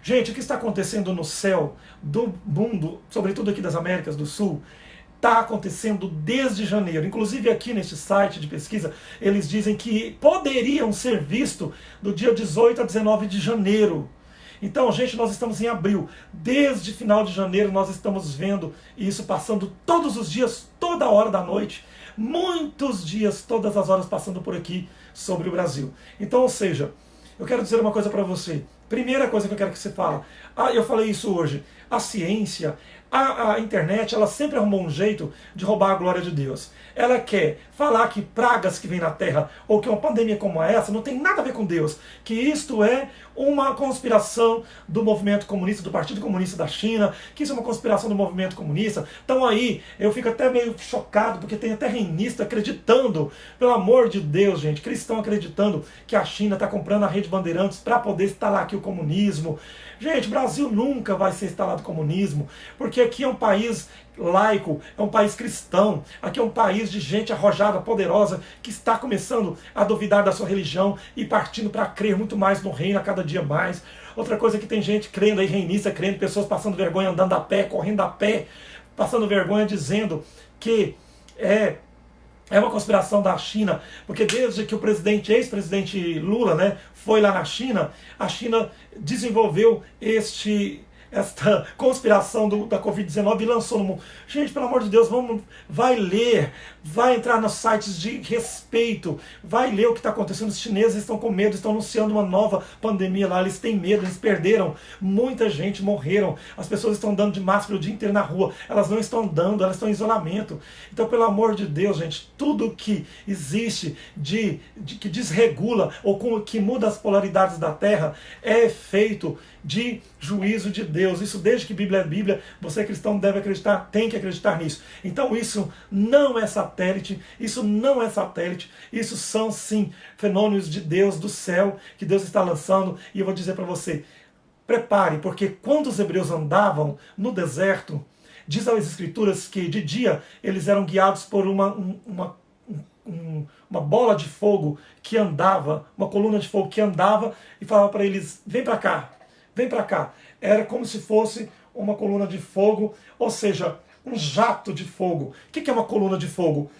Gente, o que está acontecendo no céu do mundo, sobretudo aqui das Américas do Sul, está acontecendo desde janeiro. Inclusive aqui neste site de pesquisa, eles dizem que poderiam ser vistos do dia 18 a 19 de janeiro. Então, gente, nós estamos em abril. Desde final de janeiro nós estamos vendo isso passando todos os dias, toda hora da noite. Muitos dias, todas as horas passando por aqui sobre o Brasil. Então, ou seja, eu quero dizer uma coisa para você. Primeira coisa que eu quero que você fale. Eu falei isso hoje. A ciência, a internet, ela sempre arrumou um jeito de roubar a glória de Deus. Ela quer falar que pragas que vêm na Terra, ou que uma pandemia como essa, não tem nada a ver com Deus. Que isto é uma conspiração do movimento comunista, do Partido Comunista da China, que isso é uma conspiração do movimento comunista. Então aí, eu fico até meio chocado, porque tem até reinista acreditando, pelo amor de Deus, gente, cristão acreditando que a China está comprando a Rede Bandeirantes para poder instalar aqui o comunismo. Gente, o Brasil nunca vai ser instalado comunismo, porque aqui é um país laico, é um país cristão, aqui é um país de gente arrojada, poderosa, que está começando a duvidar da sua religião e partindo para crer muito mais no reino a cada dia mais. Outra coisa é que tem gente crendo aí, reinista, crendo, pessoas passando vergonha andando a pé, correndo a pé, passando vergonha dizendo que é uma conspiração da China, porque desde que o ex-presidente Lula, né, foi lá na China, a China desenvolveu esta conspiração da Covid-19 e lançou no mundo. Gente, pelo amor de Deus, vai ler, vai entrar nos sites de respeito, vai ler o que está acontecendo. Os chineses estão com medo, estão anunciando uma nova pandemia lá, eles têm medo, eles perderam, muita gente morreram, as pessoas estão andando de máscara o dia inteiro na rua, elas não estão andando, elas estão em isolamento. Então, pelo amor de Deus, gente, tudo que existe que desregula ou que muda as polaridades da Terra é feito de juízo de Deus. Isso desde que Bíblia é Bíblia, você cristão deve acreditar, tem que acreditar nisso. Então isso não é satélite, isso são sim fenômenos de Deus, do céu, que Deus está lançando. E eu vou dizer para você, prepare, porque quando os hebreus andavam no deserto, diz as escrituras que de dia eles eram guiados por uma bola de fogo que andava, uma coluna de fogo que andava e falava para eles, vem para cá. Vem para cá. Era como se fosse uma coluna de fogo, ou seja, um jato de fogo. O que é uma coluna de fogo?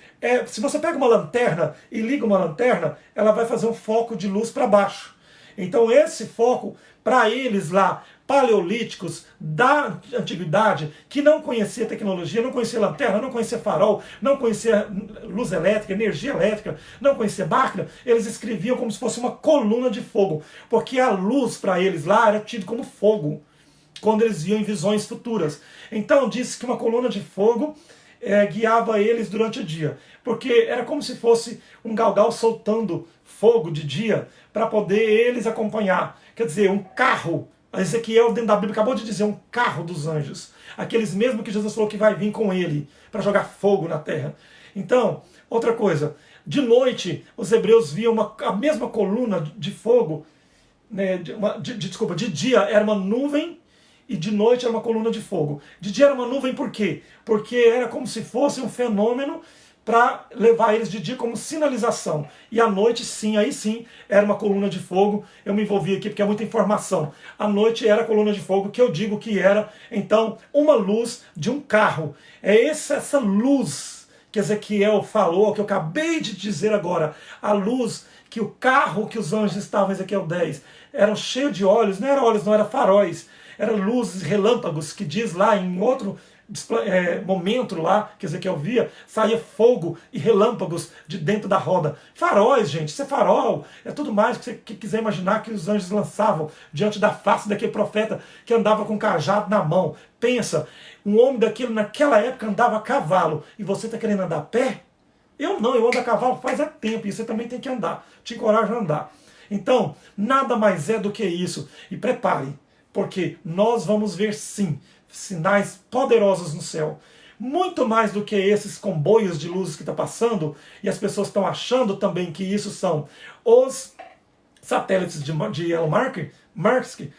Se você pega uma lanterna e liga uma lanterna, ela vai fazer um foco de luz para baixo. Então esse foco, para eles lá, paleolíticos da antiguidade, que não conhecia tecnologia, não conhecia lanterna, não conhecia farol, não conhecia luz elétrica, energia elétrica, não conhecia máquina, eles escreviam como se fosse uma coluna de fogo, porque a luz para eles lá era tido como fogo, quando eles viam em visões futuras. Então diz que uma coluna de fogo guiava eles durante o dia, porque era como se fosse um galgal soltando fogo de dia para poder eles acompanhar. Quer dizer, um carro. Ezequiel, dentro da Bíblia, acabou de dizer um carro dos anjos. Aqueles mesmo que Jesus falou que vai vir com ele para jogar fogo na terra. Então, outra coisa. De noite, os hebreus viam a mesma coluna de fogo. Né, de dia era uma nuvem e de noite era uma coluna de fogo. De dia era uma nuvem por quê? Porque era como se fosse um fenômeno para levar eles de dia como sinalização. E à noite, sim, aí sim, era uma coluna de fogo. Eu me envolvi aqui porque é muita informação. À noite era a coluna de fogo, que eu digo que era, então, uma luz de um carro. É essa luz que Ezequiel falou, que eu acabei de dizer agora. A luz que o carro que os anjos estavam, Ezequiel 10, eram cheios de olhos, não era olhos, não era faróis. Eram luzes, relâmpagos, que diz lá em outro momento lá, quer dizer, que eu via, saía fogo e relâmpagos de dentro da roda. Faróis, gente, isso é farol, é tudo mais que você quiser imaginar que os anjos lançavam diante da face daquele profeta que andava com cajado na mão. Pensa, um homem daquele naquela época andava a cavalo e você está querendo andar a pé? Eu não, eu ando a cavalo faz tempo e você também tem que andar, te encorajo a andar. Então, nada mais é do que isso. E prepare, porque nós vamos ver sim sinais poderosos no céu. Muito mais do que esses comboios de luzes que está passando, e as pessoas estão achando também que isso são os satélites de Elon Musk,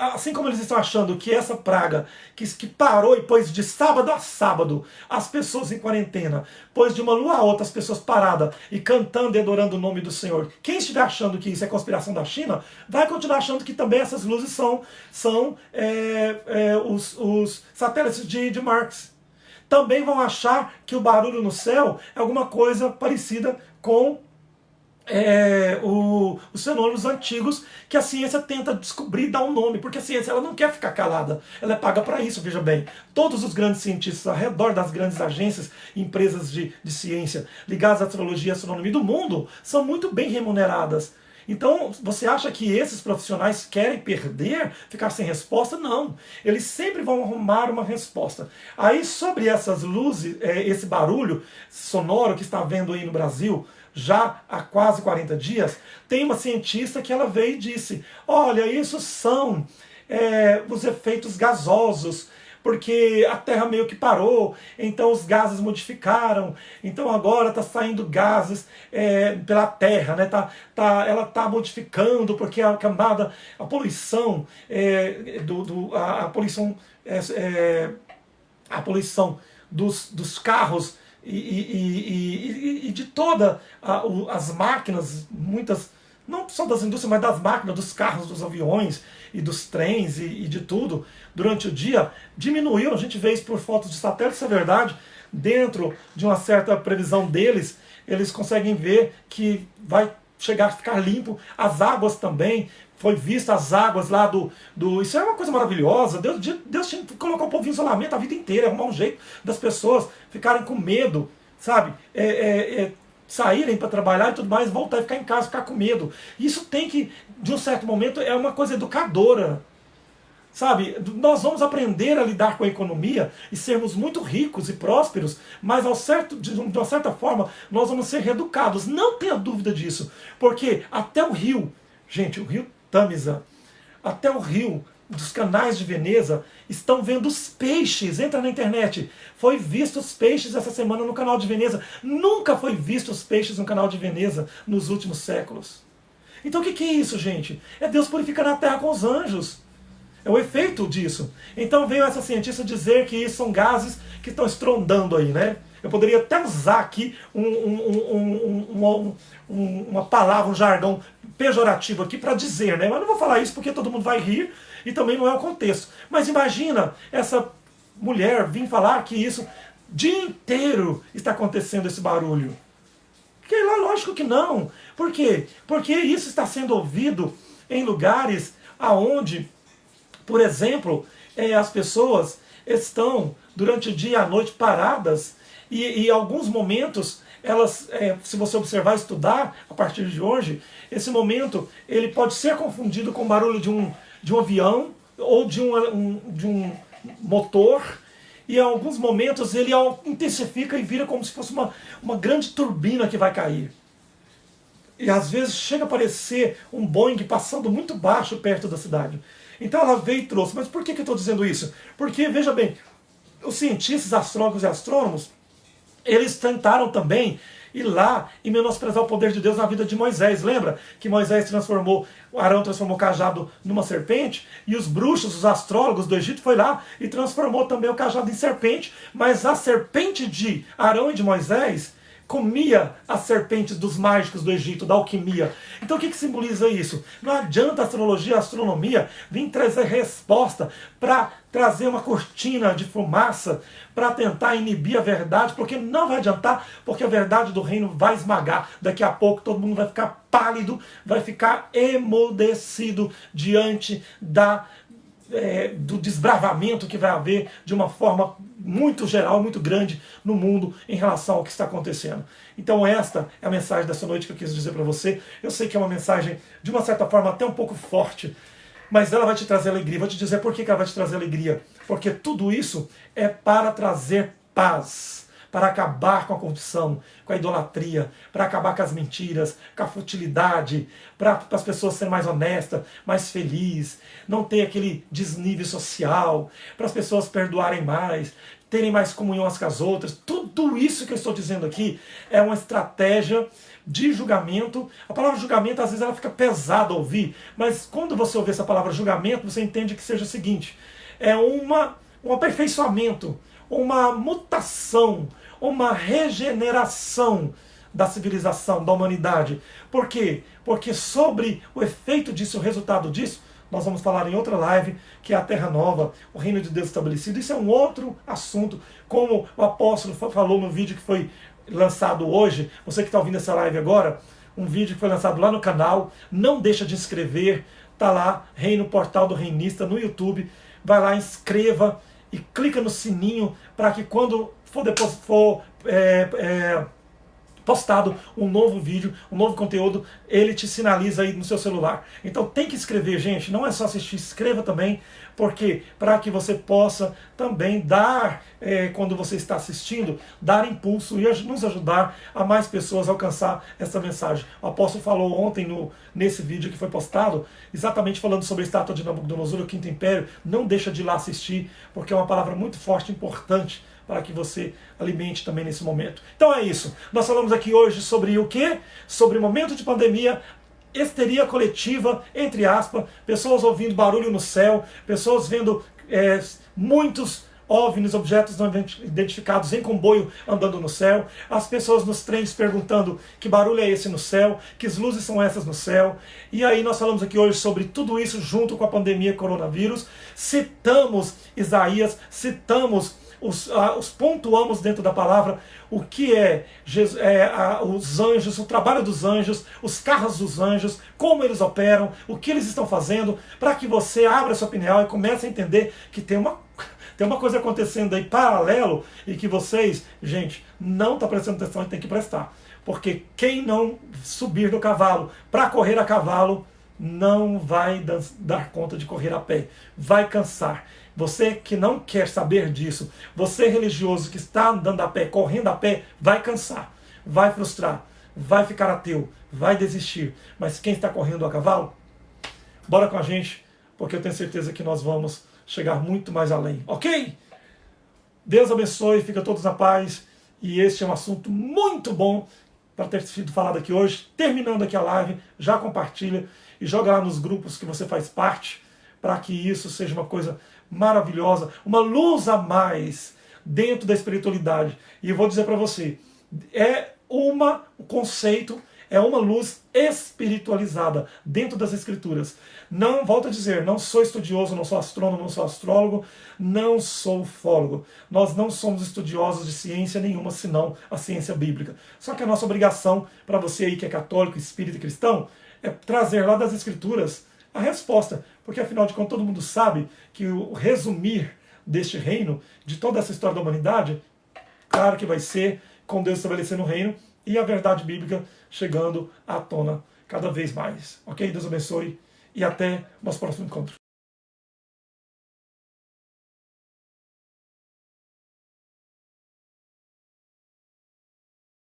assim como eles estão achando que essa praga que parou e pôs de sábado a sábado as pessoas em quarentena, pôs de uma lua a outra as pessoas paradas e cantando e adorando o nome do Senhor. Quem estiver achando que isso é conspiração da China, vai continuar achando que também essas luzes são os satélites de Marx. Também vão achar que o barulho no céu é alguma coisa parecida com os fenômenos antigos que a ciência tenta descobrir e dar um nome, porque a ciência ela não quer ficar calada, ela é paga para isso, veja bem. Todos os grandes cientistas ao redor das grandes agências, empresas de ciência ligadas à astrologia e astronomia do mundo são muito bem remuneradas. Então, você acha que esses profissionais querem perder, ficar sem resposta? Não. Eles sempre vão arrumar uma resposta. Aí, sobre essas luzes, esse barulho sonoro que está vendo aí no Brasil, já há quase 40 dias, tem uma cientista que ela veio e disse, olha, isso são os efeitos gasosos, porque a Terra meio que parou, então os gases modificaram, então agora está saindo gases pela Terra, né? Ela está modificando, porque a camada, a poluição, a poluição dos carros e de todas as máquinas, muitas, não só das indústrias, mas das máquinas, dos carros, dos aviões e dos trens e de tudo, durante o dia, diminuiu. A gente vê isso por fotos de satélite, isso é verdade. Dentro de uma certa previsão deles, eles conseguem ver que vai chegar a ficar limpo. As águas também, foi vista as águas lá isso é uma coisa maravilhosa. Deus tinha que colocar o povo em isolamento a vida inteira, arrumar um jeito das pessoas ficarem com medo, sabe? Saírem para trabalhar e tudo mais, voltar e ficar em casa, ficar com medo. Isso tem que, de um certo momento, é uma coisa educadora. Sabe, nós vamos aprender a lidar com a economia e sermos muito ricos e prósperos, mas de uma certa forma nós vamos ser reeducados. Não tenha dúvida disso, porque até o rio, gente, o rio Tamisa, até o rio dos canais de Veneza, estão vendo os peixes. Entra na internet. Foi visto os peixes essa semana no canal de Veneza. Nunca foi visto os peixes no canal de Veneza nos últimos séculos. Então o que é isso, gente? É Deus purificando a terra com os anjos. É o efeito disso. Então veio essa cientista dizer que isso são gases que estão estrondando aí, né? Eu poderia até usar aqui uma palavra, um jargão pejorativo aqui para dizer, né? Mas não vou falar isso porque todo mundo vai rir e também não é o contexto. Mas imagina essa mulher vir falar que isso o dia inteiro está acontecendo esse barulho. Que lá, lógico que não. Por quê? Porque isso está sendo ouvido em lugares aonde, por exemplo, as pessoas estão durante o dia e a noite paradas e em alguns momentos elas, se você observar e estudar a partir de hoje, esse momento ele pode ser confundido com o barulho de um avião ou de um motor, e em alguns momentos ele intensifica e vira como se fosse uma grande turbina que vai cair. E às vezes chega a parecer um Boeing passando muito baixo perto da cidade. Então ela veio e trouxe. Mas por que eu estou dizendo isso? Porque, veja bem, os cientistas, astrólogos e astrônomos, eles tentaram também ir lá e menosprezar o poder de Deus na vida de Moisés. Lembra que Moisés Arão transformou o cajado numa serpente, e os bruxos, os astrólogos do Egito foi lá e transformou também o cajado em serpente, mas a serpente de Arão e de Moisés comia as serpentes dos mágicos do Egito, da alquimia. Então o que simboliza isso? Não adianta a astrologia, a astronomia vir trazer resposta para trazer uma cortina de fumaça para tentar inibir a verdade, porque não vai adiantar, porque a verdade do reino vai esmagar. Daqui a pouco todo mundo vai ficar pálido, vai ficar emudecido diante do desbravamento que vai haver de uma forma muito geral, muito grande no mundo em relação ao que está acontecendo. Então esta é a mensagem dessa noite que eu quis dizer para você. Eu sei que é uma mensagem, de uma certa forma, até um pouco forte, mas ela vai te trazer alegria. Vou te dizer por que ela vai te trazer alegria. Porque tudo isso é para trazer paz, para acabar com a corrupção, com a idolatria, para acabar com as mentiras, com a futilidade, para as pessoas serem mais honestas, mais felizes, não ter aquele desnível social, para as pessoas perdoarem mais, terem mais comunhão umas com as outras. Tudo isso que eu estou dizendo aqui é uma estratégia de julgamento. A palavra julgamento, às vezes, ela fica pesada a ouvir, mas quando você ouvir essa palavra julgamento, você entende que seja o seguinte: é um aperfeiçoamento, uma mutação, uma regeneração da civilização, da humanidade. Por quê? Porque sobre o efeito disso, o resultado disso, nós vamos falar em outra live, que é a Terra Nova, o Reino de Deus estabelecido. Isso é um outro assunto, como o apóstolo falou no vídeo que foi lançado hoje. Você que está ouvindo essa live agora, um vídeo que foi lançado lá no canal, não deixa de inscrever, tá lá, Reino Portal do Reinista no YouTube, vai lá, inscreva e clica no sininho para que quando for postado um novo vídeo, um novo conteúdo, ele te sinaliza aí no seu celular. Então tem que inscrever, gente, não é só assistir, inscreva também, porque para que você possa também dar, quando você está assistindo, dar impulso e nos ajudar a mais pessoas a alcançar essa mensagem. O apóstolo falou ontem nesse vídeo que foi postado, exatamente falando sobre a estátua de Nabucodonosor, o Quinto Império. Não deixa de ir lá assistir, porque é uma palavra muito forte e importante para que você alimente também nesse momento. Então é isso. Nós falamos aqui hoje sobre o quê? Sobre o momento de pandemia, histeria coletiva, entre aspas, pessoas ouvindo barulho no céu, pessoas vendo muitos OVNIs, objetos não identificados em comboio andando no céu, as pessoas nos trens perguntando que barulho é esse no céu, que luzes são essas no céu. E aí nós falamos aqui hoje sobre tudo isso junto com a pandemia coronavírus, citamos Isaías, pontuamos dentro da palavra o que os anjos, o trabalho dos anjos, os carros dos anjos, como eles operam, o que eles estão fazendo, para que você abra sua opinião e comece a entender que tem uma coisa acontecendo aí paralelo e que vocês, gente, não estão prestando atenção e tem que prestar. Porque quem não subir no cavalo para correr a cavalo não vai dar conta de correr a pé, vai cansar. Você que não quer saber disso, você religioso que está andando a pé, correndo a pé, vai cansar, vai frustrar, vai ficar ateu, vai desistir. Mas quem está correndo a cavalo, bora com a gente, porque eu tenho certeza que nós vamos chegar muito mais além, ok? Deus abençoe, fica todos na paz, e este é um assunto muito bom para ter sido falado aqui hoje. Terminando aqui a live, já compartilha e joga lá nos grupos que você faz parte, para que isso seja uma coisa maravilhosa, uma luz a mais dentro da espiritualidade. E eu vou dizer para você, um conceito, é uma luz espiritualizada dentro das escrituras. Não, volto a dizer, não sou estudioso, não sou astrônomo, não sou astrólogo, não sou ufólogo. Nós não somos estudiosos de ciência nenhuma, senão a ciência bíblica. Só que a nossa obrigação, para você aí que é católico, espírita e cristão, é trazer lá das escrituras a resposta, porque afinal de contas todo mundo sabe que o resumir deste reino, de toda essa história da humanidade, claro que vai ser com Deus estabelecendo o reino e a verdade bíblica chegando à tona cada vez mais. Ok? Deus abençoe e até o nosso próximo encontro.